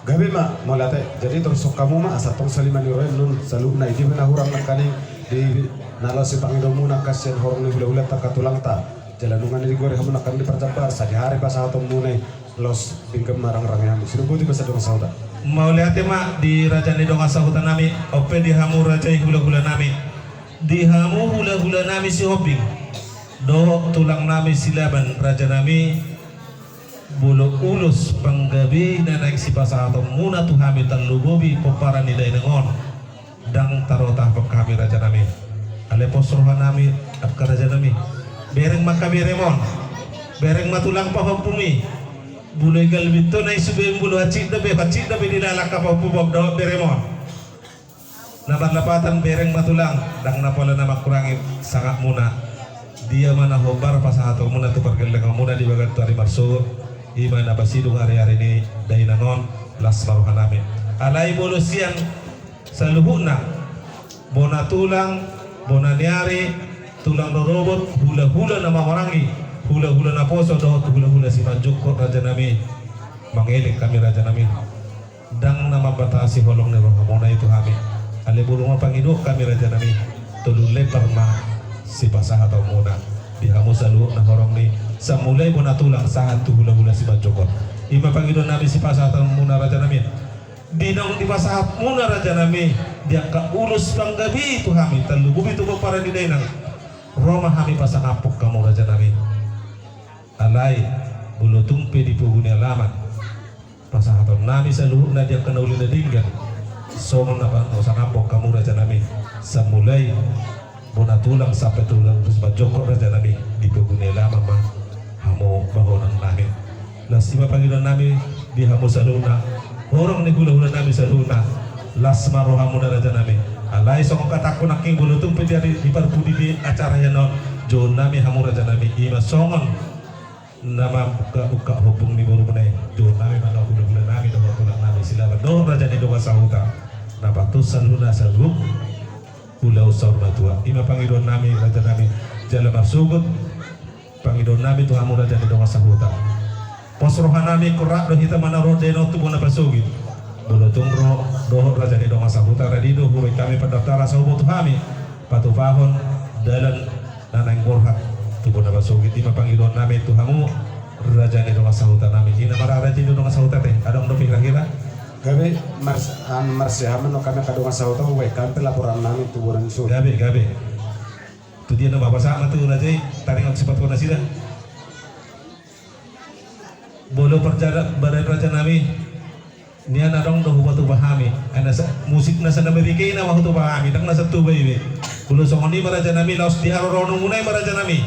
gabe mak mau lihat jadi terus kamu mah asa tong saliman yuren nun saluh na idi na urang nakani di nalo si pangidomu na kasian horong ni bula-bula takatulang ta jalanungan di gore hamu nakan di perjabar sadi hari pas atong munai los bingkem marang-rang yang sinu buti basa dong sauda. Mau lihat mak di raja ni dong asahutan nami ope di hamu raja hula-hula nami di hamu hula-hula nami si hoping do tulang nami silaban raja nami bulu ulus panggabi na naik si pasahatom muna tu kami talubobi poparan ni dainangon dang tarotah kami raja nami ale posrohan nami apka raja nami bereng makabi remon bereng matulang pahopumi bulu igal bito na isubim bulu hacid dabe dilalaka pa pubog daw beremon nabarlapatan bereng matulang dang napala na makurangin sangat muna dia mana hobar pasahato muna tu pergelang muna di bagat tu hari marsur ima na basidung hari-hari ini dainanon las baruhan namin alai bulu siang saluhuna bona tulang bona niari tulang robot hula-hula na mawarangi hula-hula na poso do hula-hula si Majukot raja nami mangiling kami raja nami dang nama batasi holong ni rohamona itu kami ale bulungan pangiduk kami raja nami tulun lepar ma si pasah atau muna di hamu salu na horong ni samulai bona tulang sahat tu hula-hula si Majukot ima pangiduk nabi si pasah atau muna raja nami dinong di pasah muna raja nami dia ka ulus panggabi itu kami talububi tu para di dainang Roma kami pasang apok kamu raja nami alai bulu tumpe di puhuni alaman pasahaton nami saluhuk na dia kena uli na dinggan somong na bang usang apok kamu raja nami samulai bona tulang sampai tulang terus Majukot raja nami di puhuni alaman mah hamu bahonan nami lasima panggilan nami di hamu saluna orang ni hula-hula nami saluna lasma rohamu raja nami alai song kataku naking bulutung pediari di parpudi di acara yanon jo nami hamu raja nami ima songon nama buka hubung ni baru menai jo nami mana hula-hula nami doa tulak nami silakan doa raja ni doa sahuta napa tu saluna salub hula usah batua ima pangidon nami raja nami jalan marsugut pangidon nami tu hamu raja ni doa sahuta pos rohanami kurak do hita mana ro deno tu bona pasugit dolo tungro doh raja ni doa sahuta radido hurui kami pendaftaran sahubu tu kami patu pahon dalan nanang gorhak tu bona pasugit ima pangidon nami tu hamu raja ni doa sahuta nami ina mara raja ni doa sahuta teh adong do kira-kira Gabe marsiaman no kami kadungan sauta we kampe laporan nami tu buran sur. Gabe tu dia nama bahasa tu raja taring ak sifat kona sida bolo perjalanan badan raja nami nian adong do huba tu pahami ana musik nasa Amerika ina wa tu pahami dang nasa tu bae kulo songoni raja nami laos di harorono munai raja nami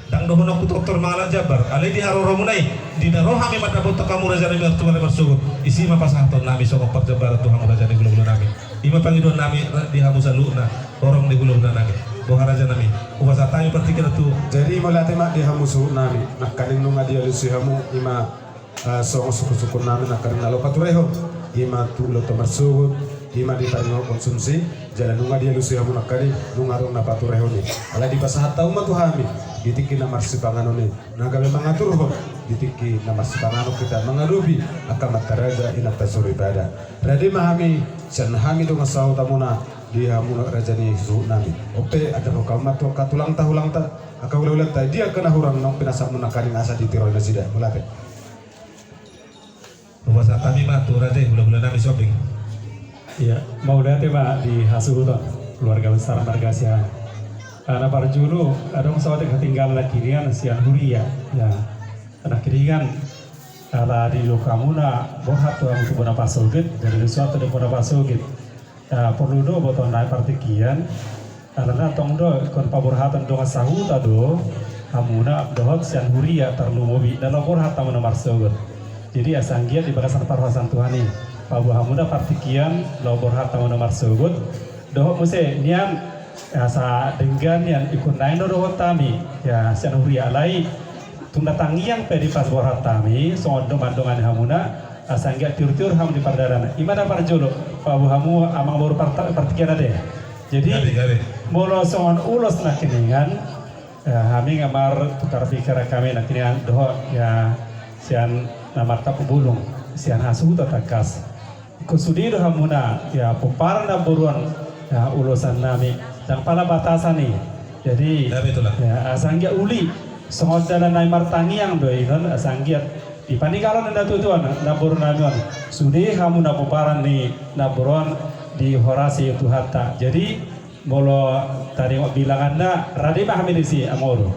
dang do hono ku doktor mangala jabar ale di harorono munai di naro hami mata boto kamu raja nami tu mane bersugut isi ma pasanton nami soko perjabar tu hamu raja nami gulo nami ima pangidon nami di hamu saluna orang di gulo nami boha raja nami ubasa tami pertikira tu Jadi mulai tema di hamu su nami nak kaning nunga dia lusi hamu ima songo suku-suku nami nak kaning nalo patureho ima tu lo tomar sugut ima di tarino konsumsi jalan nunga dia lusi hamu nak kaning nunga rong na patureho ni ala di pasahat tau ma tu hami ditiki na marsipangano ni naga memang atur ho ditiki na marsipangano kita mengarubi akan mataraja ina tasuri pada radi mahami san hami do ngasau tamuna di hamu raja ni su nami ope ada ho kamat to katulang ta akaulang ta dia kena hurang nong pinasa munakaring asa di tiro na sida mulate ubasa kami mah tu raja gula-gula nami shopping Iya, mau lihat ya Pak di Hasuhuton, keluarga besar Margasihan. Karena parjulu ada pesawat yang ketinggalan lagi kan sian huria, ya. Anak kiringan ala di lokamuna bohat tuh untuk bona pasogit dari sesuatu di bona pasogit. Ya perlu do boton naik partikian. Karena tong do kon paborhatan do sahuta do hamuna dohot sian huria terlu mobi dalam borhatan mana marsogit. Jadi asanggiat di bakasan parwasan Tuhan ini. Pabu hamuda partikian lobor harta nomor sebut doh muse nian asa dengan yang ikut naik doh tami ya sian huri alai tunda tangiang pedi pas bor hartami soal domandongan hamuda asangga tiur-tiur ham di pardana imana parjolo pabu hamu amang bor partikian ade jadi molo soal ulos nak keningan kami ngamar tukar pikir kami nak keningan doh ya sian namar tapu bulung sian hasu takas kusudir hamuna ya peparna buruan ya ulusan nami yang pala batasan nih jadi ya asanggia uli songot jalan naik martangi yang doi kan asanggia di panikalan nda tutuan nabur namion sudi hamuna peparan nih naburon di horasi itu hatta jadi bolo tadi bilang anda radima hamidisi amoro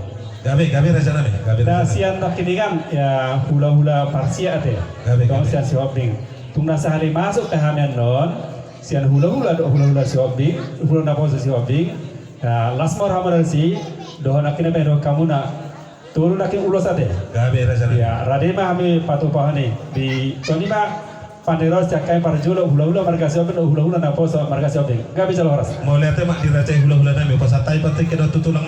gabe raja nami gabe sian nak kini kan ya hula parsia ate dong sian sioping tungna sehari masuk ke hamian non sian hula sioping hula na pose sioping ya lasmor hamar si doh nak kini pero kamu na turun nak ulos ate gabe raja nami ya radima hami patu pahani di toni ma panderos cakai parjulo hula marga sioping hula na pose marga sioping gabe jalo horas mau lihat mak di raja hula nami pas atai patik kedo tulang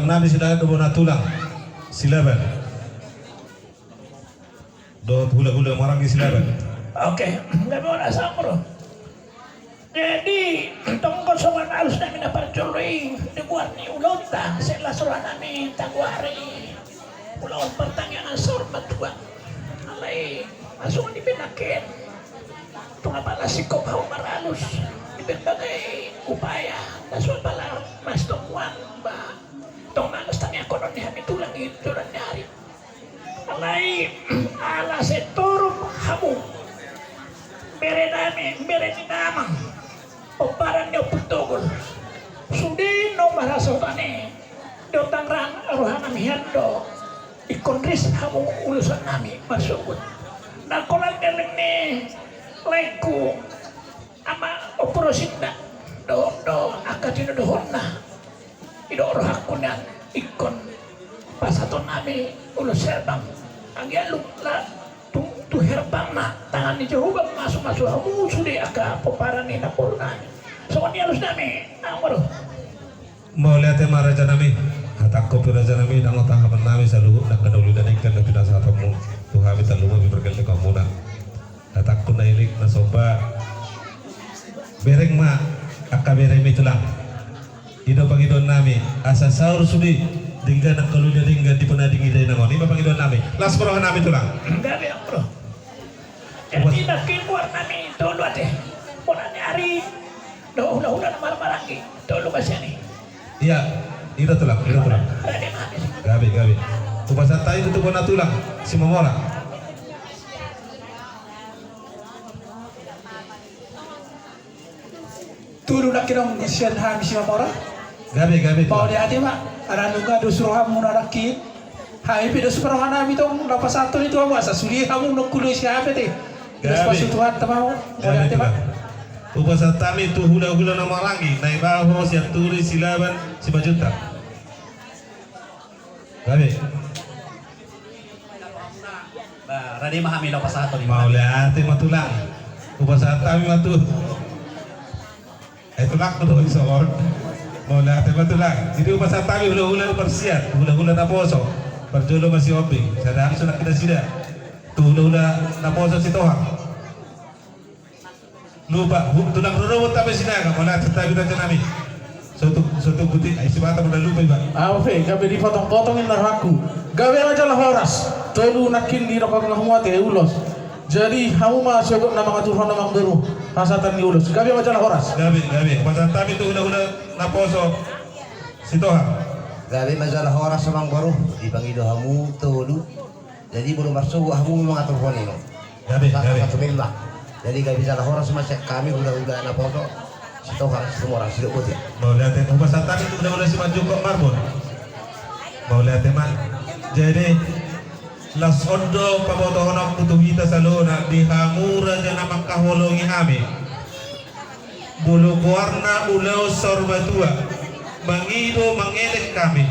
nami sudah ada bona tulang silaban do hula marang silaban Oke, nggak mau nasa bro. Jadi tongkol soman alus namin na parjoloy dibuat ni ulota sila suruhan namin tagwari ulawang pertanyaan sorbat gua alay masuk di pinakin tunga pala sikop hau maralus di berbagai upaya daswa pala mas tongwan ba tong malas tanya konon di hami tulang itu dan nyari alay ala seturum hamu bere ni namang oparan niyo putugol sudi no marasotane do tangrang aruhan nami hando ikondris hamu ulusan nami masukut nakolan galing ni leku ama oporosinda do akadino dohon na ido rohakunan ikon pasaton nami ulus serbang ang yaluk la tu herbang na tangan ni Jehovah masuk hamu sudah aka peparan ni na purna so ni harus nami amaro Mau lihat raja nami, hatakko raja nami, nang tahapan nami selalu nak kedulu dan ikan lebih nasa tamu, Tuhan kita lupa berkelit kamu nak, hatakko nailik nasoba, bereng ma, akka bereng mitulang, ino pangidon nami, asa sahur sudi, dingga nak kalau dia dingga di penading ide nangon, ini pangidon nami, las perohan nami tulang. enggak be bro jadi nak keluar nami dulu deh bulan hari udah marah-marah dulu kasih nih. Iya, itu tulang. Gabi. Kupasa tayo itu pun tulang, si Momora. Tulu nak kira sian ham si Momora. Gabi. Pau dia ade mak, ada nuga dusro ham munarakin. Hai pi dos perhana mi tong dapat satu itu apa sasuli hamu nokulu siapa teh. Gabi Tuhan tamau. Boleh ade mak. Upasa tami tu hula-hula nama rangi, naik baho si aturi silaban si bajuta. Gabi. Radi mahami lo pasato ni. Mau lihat matulang. Upasa tami matu. Tulak tu isor. Mau lihat matulang. Jadi upasa tami hula-hula persiat, hula-hula naposo. Perjolo masih hobi. Sadar sudah kita sida. Tu hula-hula naposo si tohang. Lupa, tulang rorobot tapi sinaga, mana cerita kita nami. Suatu putih, isi mata udah lupa iba. Awe, gabe dipotong-potongin naraku. Gabe aja lah horas. Tolu nakin di rokok ngahmuat ya ulos. Jadi hamu mah syukur nama ngaturan nama beru. Hasatan ni ulos. Gabe aja lah horas. Gabe. Pasal tapi tu udah naposo sitoha. Gabi masalah horas semang baru dipanggil hamu tolu. Jadi belum masuk hamu mengatur phone ini. Gabe. Jadi gak bisa lah orang semasa kami udah anak foto setahu harus semua orang sudah putih. Mau lihat pasal tadi itu udah si maju kok marbon. Mau lihat teman. Jadi las ondo paboto honok putu kita salona di hamura jana makaholongi hami. Bulu warna ulau sorbatua mangido mangelek kami.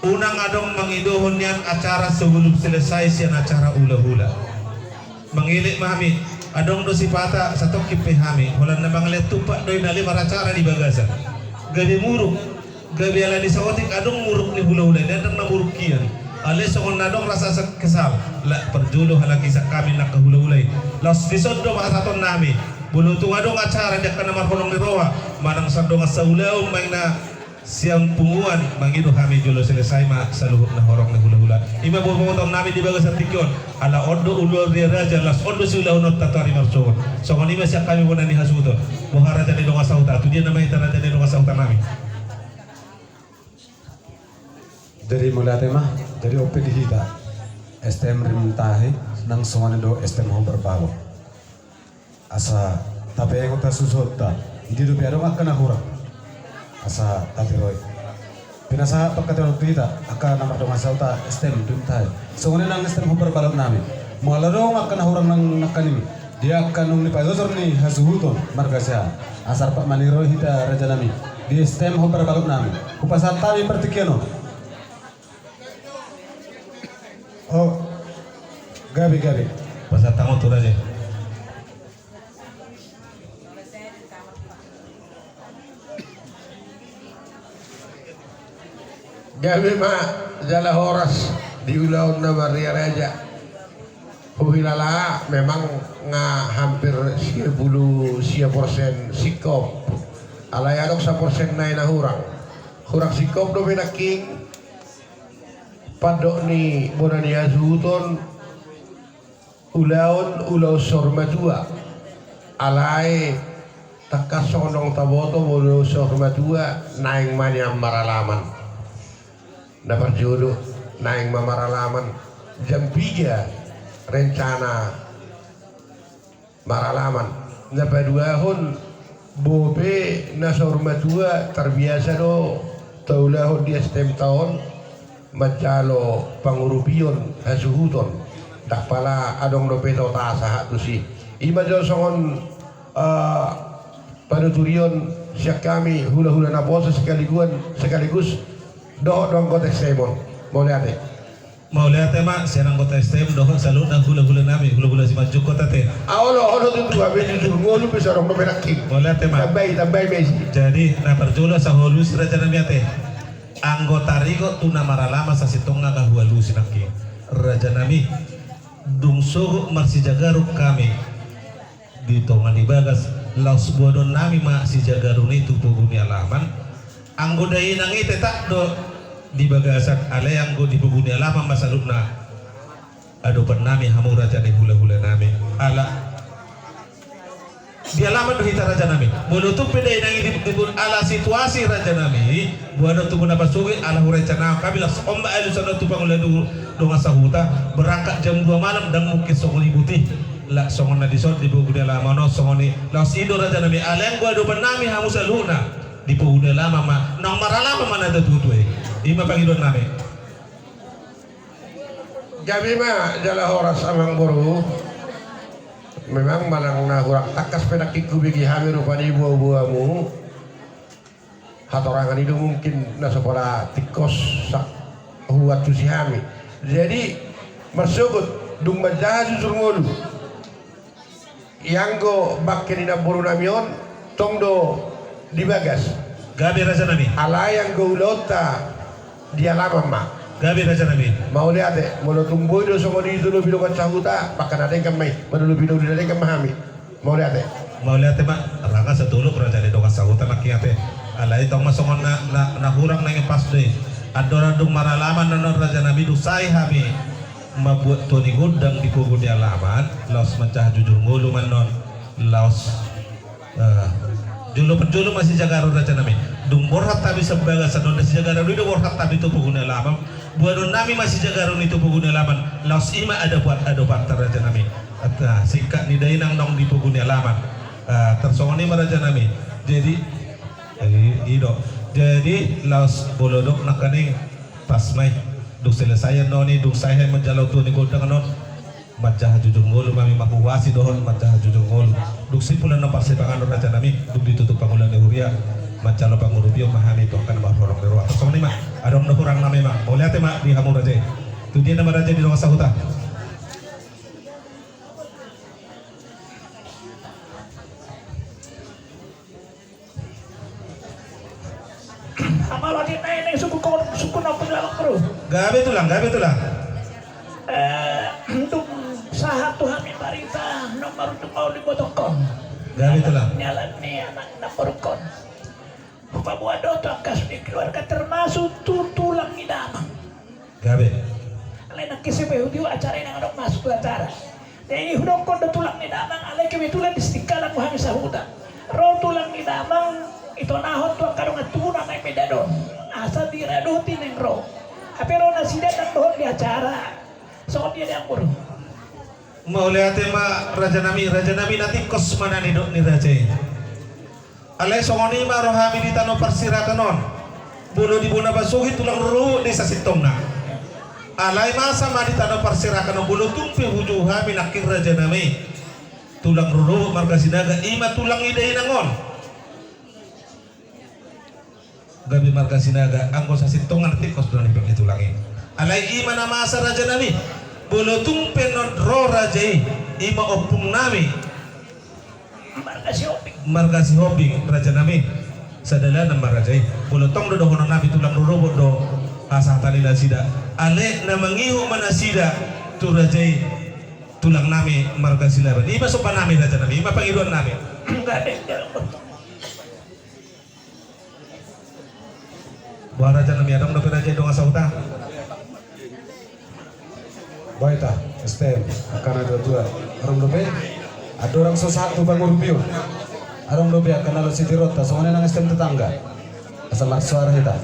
Unang adong mangidohon yang acara sebelum selesai sian acara ula-hula. Mengilik mami. Adong dosi pata satu kipe hami holan na manglet tupak doi nali maracara di bagasan gabi muruk gabi ala di sawatik adong muruk ni hula-hula dan na muruk kian ale songon nadong rasa kesal la perjolo halaki sa kami nak hula-hulay los disodo makasaton nami bulutung adong acara jak kana marholong ni roha manang sadong asaulaw may na siang punguan mangido kami jolo selesai ma saluhut na horong na hula-hula ima bobotom nami di bagasan tikyon ala ondo ulur dia raja las ondo sulah unot tatari marsoon so kani masya kami wona ni hasuto mohara jadi donga sauta tu dia nama itana jadi donga sauta nami Dari mulai tema dari opi di hita STM rimtahi nang songane do STM ho berbago asa tapi yang uta susota di do piado makana hura asa tatiroi pinasa pakatan kita akan nama dong asauta STM rimtahi songane nang STM ho berbalok nami maladong akan hurang nang nakanimi dia akan nung lipai dosor ni hasuhuton margasya asar pak maniro hita raja nami di STM ho berbalok nami kupasat tami pertikiano. Oh, gabi. pasal tamu tu aja. Gabi mak jala horas di ulaun na Maria Raja. Uhilala memang hampir 10% sikop. Alayadok 1% na hurang. Hurang sikop do benaking padok ni bonani azuton ulaw sormatua alai takasonong taboto ulaw sormatua naing manyam maralaman dapat jodoh naing maralaman jam 3 rencana maralaman dapat 2 hon bobe na sormatua terbiasa do taulahon dia setiap tahun macalo pangurupion hasuhuton tak pala adong dopeto tasahat tu si ima jauh songon panuturion siak kami hula-hula naposa sekaligus doh dong kotek semon boleh ade Mau lihat tema siang anggota STM dohon selalu nang hula-hula nami hula-hula si maju kota teh. Awalo tu habis itu ngolu bisa orang merakki. Mau lihat tema. Tambai Messi. Jadi na perjolo sa holus raja nami teh. Anggota rigo tu na maralama sa sitonga ka hualu sinaki. Raja nami dungso marsi jagaru kami di tonga di bagas laus bodon nami ma si jagaru ni tu puguni alaman. Anggota inang ite tak do di bagasan ale yang go di puguni alaman masalubna ado nami hamu raja ni hula-hula nami ala di alaman do hita raja nami bodo tu peda inang di ala situasi raja nami buado tu guna pasugi ala hureca na kabila omba alu sana tu pangulan do ngasahuta berangkat jam 2 malam dan mungkin songoni putih la songon na disot di puguni alaman no songoni laus ido raja nami ala yang go ado nami hamu saluna di puguni alaman ma nang maralama mana ada tutue ima pangidon nami. Jadi mah jalan horas amang boru. Memang manang na kurang takas pedak iku bigi hami rupani buah-buahmu. Hatorangan itu mungkin na sekolah tikos sak huat tu si hami. Jadi masukut dung bajaha susur ngolu. Yang go bakken ina boru namion tongdo di bagas. Gabi raja nami. Ala yang go ulota dia lama mak gabi raja nami mau lihat deh mau tumbuh itu semua di itu lebih dekat cahuta bahkan ada yang kemai mau lebih dulu ada yang memahami mau lihat deh mak rangka setulu raja di doka sahuta makiate alai tong masongon na hurang nang pas deh adora dung maralaman non raja nabi dusai hami mabuat toni gudang di kubu di alaman laos mencah jujur ngulu manon laos julu masih jaga raja nami dung borhat tabi sebagai sadon masih jaga itu borhat tabi itu pengguna lamam buat nami masih jaga itu pengguna laman laos ima ada buat raja nami singkat ni dainang nong di pengguna laman tersongoni raja nami jadi laos bolodok nakani pas mai duk selesai noni duk saya menjalau tu ni godang non macah jujur ngolu mami makuwasi dohon macah jujur ngolu duk simpulan nomor sepangan raja nami duk ditutup pangulan huria macam lo pangurupio mahami to kan bahorong dewa kosong ni mak ada orang kurang nama mak mau lihat mak di hamu raja tu dia nama raja di ruang sahuta Amal lagi naik suku nak penjalan bro. gabe tulang Untuk sahat Tuhan yang barita nomor untuk mau dibotokon. gabe tulang Nyalan ni anak naporkon. Pabuat doto angkas di keluarga termasuk tulang idamang. gabe Lain nak kisah behudi acara yang ada masuk ke acara. Jadi hudong kondo tulang idamang alai kebetulan di stikalan muhami sahuta. Roh tulang idamang itu nahon tuang karung atuna naik medadon. Asa diraduti neng roh. Tapi roh nasidat dan dohon di acara. So dia yang buru. mau lihat mak raja nami nanti kos mana ni dok ni raja alai songoni ma rohami di tano persirakan non bulu di buna basuhi tulang ru di sasitongna alai masa ma di tano persirakan bulu tumpi huju hami nakir raja nami tulang ru margasinaga ima tulang ide inangon gabi margasinaga anggo sasitongan tikos doni bagi tulangi alai ima nama asa raja nami bulu tumpi non ro rajai ima opung nami margasi hobi raja nami sadala nama rajai bulu tong do hono nami tulang robot do asah talila sida ale namangihu mana sida tu rajai tulang nami margasi laban ima sopan nami raja nami ima pangiruan nami buah raja nami adam do raja do ngasauta Baita, STM, akan ada dua. Orang dobe, ada orang sesatu bangun rubio. Orang dobe akan ada Siti Rota, soalnya nang STM tetangga. Asal suara kita.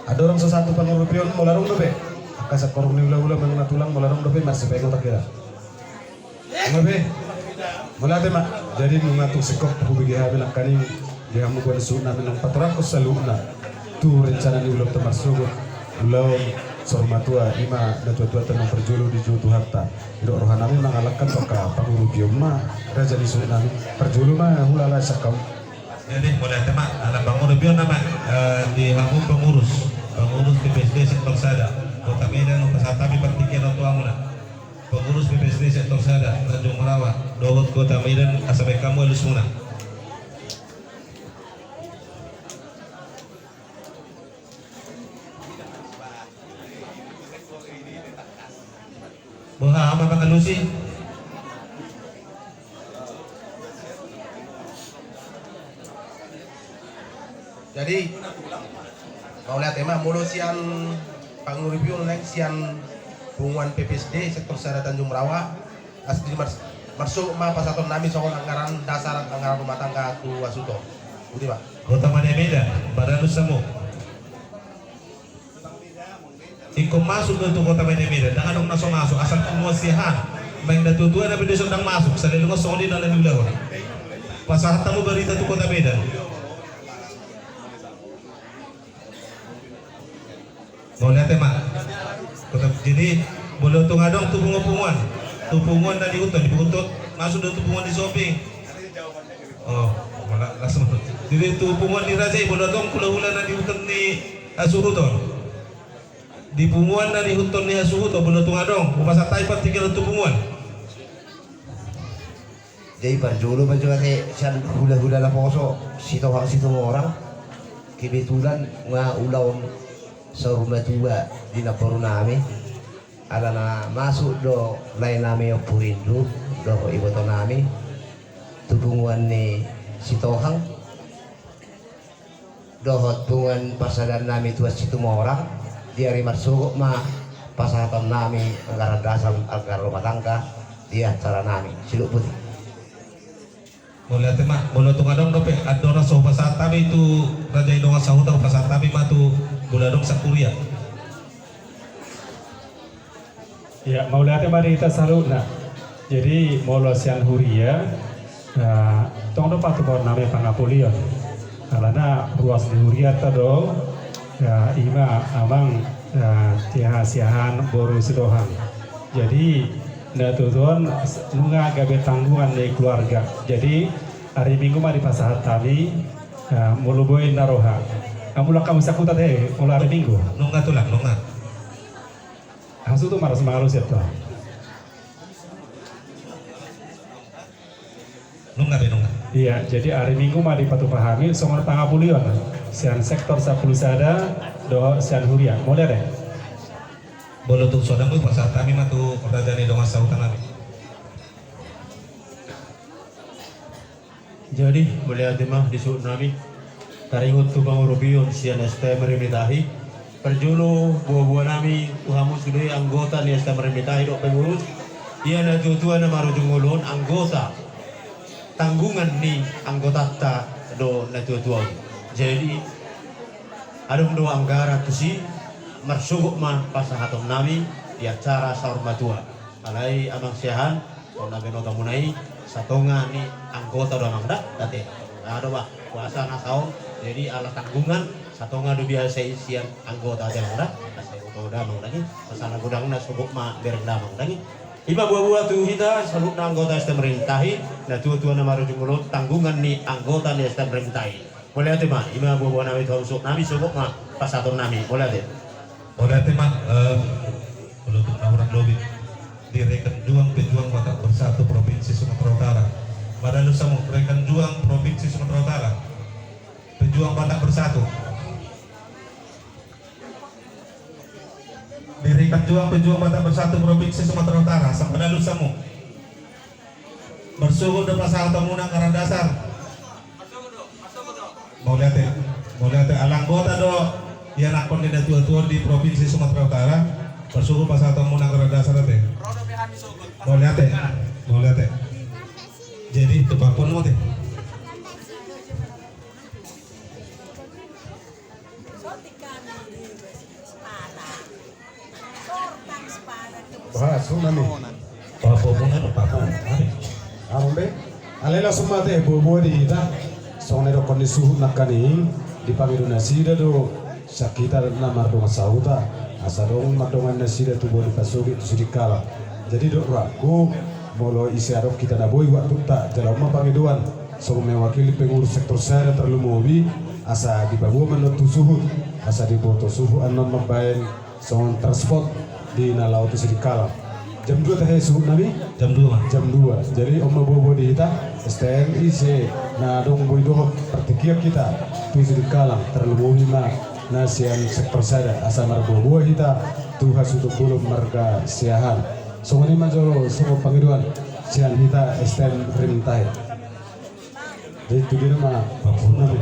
Ada orang sesatu bangun rubio, molarong dobe. Akan sekorong ni ula-ula mengenai tulang, molarong dobe masih pegang tak kira. Dobe, mulai tema. Jadi mengatur sikap hubungi hamil kani dia mengkuat sunah minang patorak usaluna. Tu rencana ni ulam termasuk ulam sormatua ima na tua tenang perjulu di jutu harta ido rohanami mengalahkan toka pangurubio ma raja di sunami perjulu ma hulala sakam jadi mulai tema anak pangurubio nama di hamu pengurus di BSD Simpang Sada Kota Medan Pasatapi Partikian Otuamuna pengurus PPSD sektor Sada Tanjung Merawa Dohot Kota Medan Asabai kamu halus muna Boha apa Pak Lucy Jadi mau lihat tema mulu sian panguripio neng sian hubungan PPSD sektor Sada Tanjung Merawa asli masuk ma pasaton nami soal anggaran dasar anggaran rumah tangga tu Wasuto. Budi Pak. Kota Medan Badanus Samu Iko masuk ke Kota Medan jangan dong masuk asal penguasihan main datu-tua tapi dia sedang masuk selalu ngosong di dalam wilayah pasal tamu berita tu Kota Medan mau lihat tema jadi boleh tuh ngadong tupungan dari hutan dibuntut masuk dari tupungan di shopping oh malah langsung jadi tupungan di Rajai boleh dong hula-hula dari hutan di Asuruton di punguan dari hutan di Asuruton boleh tuh ngadong masa taipat tinggal tupungan jadi parjolo teh sian hula-hula la poso situ orang kebetulan ulaun sa rumah tua di Naporu nami ada na masuk do lain nami Purindu do ibu to nami tubungan ni Sitohang dohot bungan pasadan nami tua situ orang dia rimar sugok ma pasahatan nami anggaran dasar anggaran rumah tangga dia cara nami siluk putih boleh tema boleh tuh ngadong dope adona so pasatabi itu raja indonga sahuta pasatabi matu buladong sakuria Ya, mau lihat mari kita salut nah. Jadi molo sian huria, tong do patu bor name pangapulion. Karena ruas di huria tado, ya ima amang tiha-siahan boru sidohang. Jadi na tutuan nunga gabe tanggungan dari keluarga. Jadi hari Minggu mah di pasahat tami, muluboy naroha. Kamu lah kamu sakuta teh, mulai hari Minggu. Nunga tulang nunga. Hasu tuh maras malus ya tuh. Nunga be nunga. Iya, jadi hari Minggu mah di Patu Pahami, songon pangapulion. Sian sektor 10 sada, do sian huria. Boleh deh. Boleh tuh sodang tuh pasal kami mah tuh kerajaan Indonga sautan kami. Jadi boleh ada mah disebut nami. Taringut tu pangurubion sian ST merimitahi. Perjulu buah-buah nami uhamu sudah anggota ni ST merimitahi dok pengurus. Dia na tuan na marujung ulun anggota tanggungan ni anggota ta do na tuan. Jadi ada dua anggara tu si marsuguk mah pasahatom nami di acara sahur matua. Alai amang siahan kau nabi nota munai satonga ni anggota do amang dak date. Ada bah puasa nasau jadi ala tanggungan satonga do biasa isian anggota aja dak. Saya udah mang lagi pasana gudang na suguk mah berenda mang lagi. Iba buah-buah tu kita salut na anggota ST merintahi na tua-tua na marujung mulut tanggungan ni anggota ni ST merintahi. Boleh ate mah iba buah-buah nami tu usuk nami suguk mah pasaton nami boleh ate. Oleh tema untuk orang lobby direkan juang pejuang Batak Bersatu Provinsi Sumatera Utara. Pada lusa rekan juang Provinsi Sumatera Utara. Pejuang Batak Bersatu. Direkan juang pejuang Batak Bersatu Provinsi Sumatera Utara. Sampai lusa bersugur dan pasal tamunan karena dasar. Mau lihat alanggota do yang nakon di tua-tua di Provinsi Sumatera Utara bersuku pasal tamunan karena dasar teh. Mau lihat jadi tebakun mau teh. Bahas nami. Ambe, alela semua teh bobo di kita. Soalnya do kondisi suhu nakani di pamiru nasida do sakita na mardonga sauta asadong mardonga nasida tu boleh pasuki tu sidikala. Jadi do raku molo isi adok kita na boy waktu tak dalam pamiduan so mewakili pengurus sektor saya terlalu mobi asa di babu menotu suhu asa di boto suhu anon membayan songon transport di nalau tu sedikala. Jam 2 teh subuh nabi? Jam 2 mah. Jam 2. Jadi om bobo di kita STNI se na dong boy doh pertikiap kita tu sedikala terlalu lima nasian sektor sada asal marbobo kita tu hasutu belum marga siahan. Songon ini majolo songon pangiduan sian kita STN rintai. Jadi itu dia nama nabi.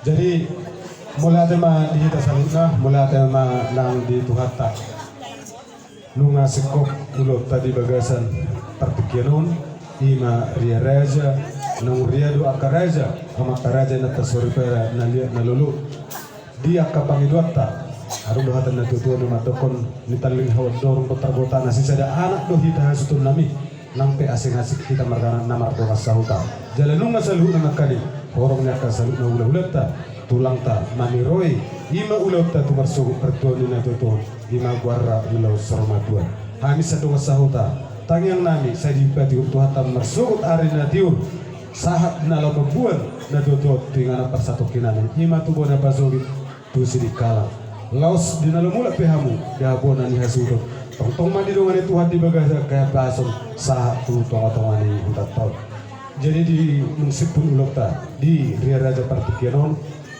Jadi mulai tema di kita salutna, mulai tema nang di Tuhata. Nunga sekop ulo tadi bagasan pertikianon, ima ria raja, nung ria do akaraja, amak karaja na tasoripera na liat na lulu. Di akapangiduata, aru do hatan na tutuan na matokon nitaling hawad dorong kotar-kota na sisada anak do hita hasutun nami. Nang pe asing-asing kita marganan namar do kasahuta. Jalan nunga saluh na nakali. Orangnya akan salut na ulah-ulah ta tulang ta maniroi ima ulah ta tu marsugu pertuan na tutuan ima guarra ulah sarmatuan kami sadong sahuta tangyang nami sa dipati tuhatam marsugu ari na tiur sahat na lababuan na tutuan tingana persatu kinamin ima tu bona basogi tu sidikala laos dinalumula pehamu dihabona ni hasudo tong-tong mandi dongan Tuhan di bagasa kaya basom sahat tu tong-tongan ni hutat tau. Jadi di munsipun ulokta di Ria Raja Partikianon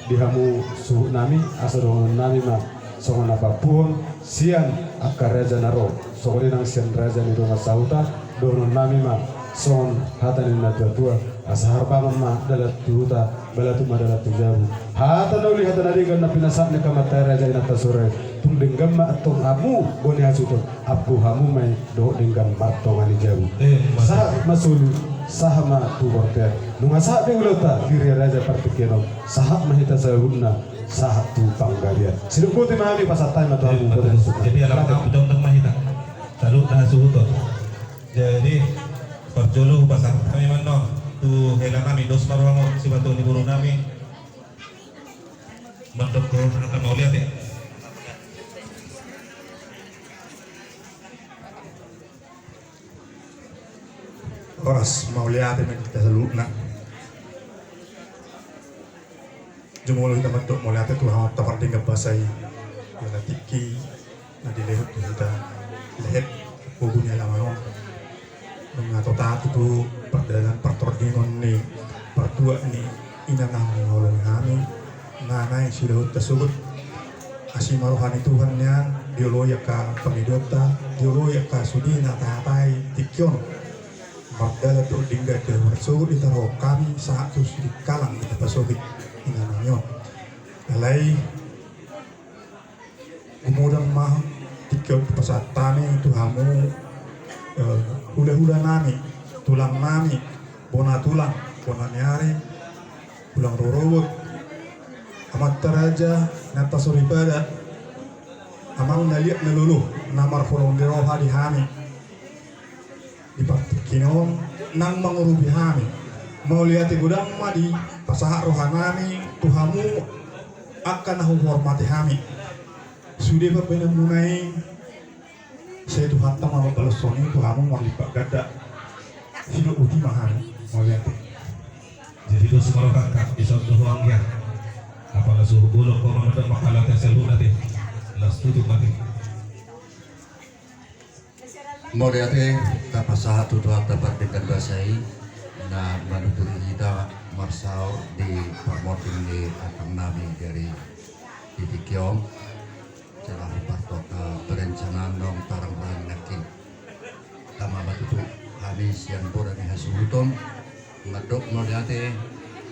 di hamu suhu nami asal dongan nami ma songon apapun sian akar raja naro songon nang sian raja ni dongan sauta dongan nami ma songon hatan ni tua asal harbangan ma dalat tuhuta balatu ma dalat tujabu hatan uli hatan adigan na pinasak ni kamatay raja inata sore tung denggam ma atong amu boni hasuto apu hamu may do denggam matong ani jabu sa masulu sahama tu borter nunga sahab de ulota diri raja partikianon sahab mahita sahunna sahab tu panggalian sinup putih mahami pasatay matuhamu bodan suka Jadi alam tak bidang tak mahita salut dah suhuto. Jadi perjolo pasar kami mano tu helang kami dos maruango si batu ni burung nami mandok ko nak mau lihat ya. Oras mau lihat yang kita selalu nak jumlah kita bentuk mau lihat itu hal tawar dengan basai yang tiki na dilehut kita lehet bubunya lama mengatur taat itu perdagangan pertordingan ni pertua ni inanang nolong kami nanai silehut tersebut asih maruhan itu hanya dioloya ka pengidota dioloya ka sudina tatai tikion Magdala do dingga ke marsugo itaro kami saat sus di kalang kita pasogi inananyo. Alay umudang mah tikyo pasat tani itu hamu hula-hula nami tulang nami bona tulang bona nyari tulang rorowot amat taraja nata suribada amang naliak nalulu namar folong diroha di hami di partikinon nang mengurubi hami mau lihat gudang madi pasahak rohanami tuhamu akan hormati hami sudah berbeda munai saya Tuhan tak mau balas soni tuhamu mau lipat gada hidup uti mahami mau lihat Jadi dos kalau kakak isot doang ya apakah suhu bulog kau menonton makalah tersebut nanti las tutup mati. Moriate tapasahat tu dapat dengan basai na manuturi kita marsau di permoting di akang nami dari Tikiong celah partok perencanaan dong tarang barang nakin tama batutu habis yang bodan di hasuhuton ngadok moriate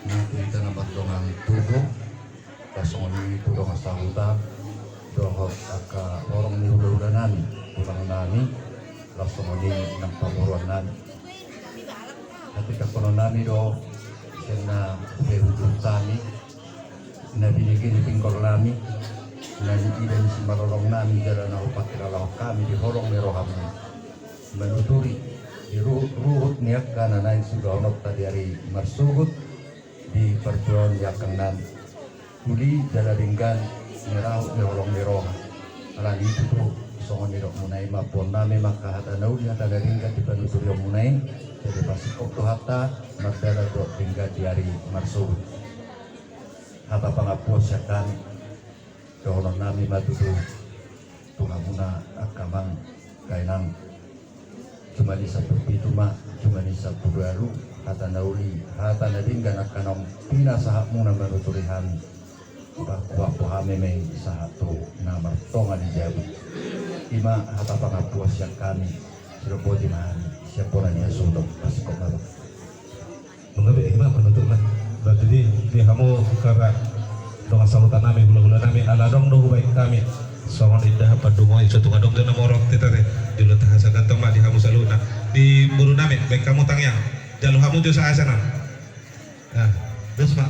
na kita nabat dongang tubuh kasongoni tu dong asahuta dohot aka orang ni udah nami ulang nami langsung ini nang pamuruan nami ketika kono nami do kena berhubung kami na binigyan ni pingkol nami na diidan si marolong nami jalan na upat kalaw kami di horong ni roham menuturi di ruhut niyak ka na nain sugawnok tadi hari marsugut di perjuangan yakang nami kuli jalalinggan nirahut ni horong ni roham alani itu tuh songon nirok munay mapon nami makahata nauli hata garingga di penutur yung munay jadi pasti okto hata magdala do tingga di hari marsugut hata pangapos yakan kahonon nami matutu tungamuna akamang kainang cuma di satu pituma cuma di satu baru hata nauli hata nadinggan akanong pina sahak muna maruturihan bahwa pohame may sahatu na martonga di jabi ima hata pangapuas yang kami serbo di mahani siapa niya sundok pasikop nalo mengabe ima penutup lah berarti di kamu karena dengan salutan nami gula-gula nami ala dong dohu baik kami songon indah padungo itu tuh ngadong dana morok teta teh dulu tahasa ganteng mak di kamu saluna di buru nami baik kamu tangyang jalur kamu tuh saasana nah terus mak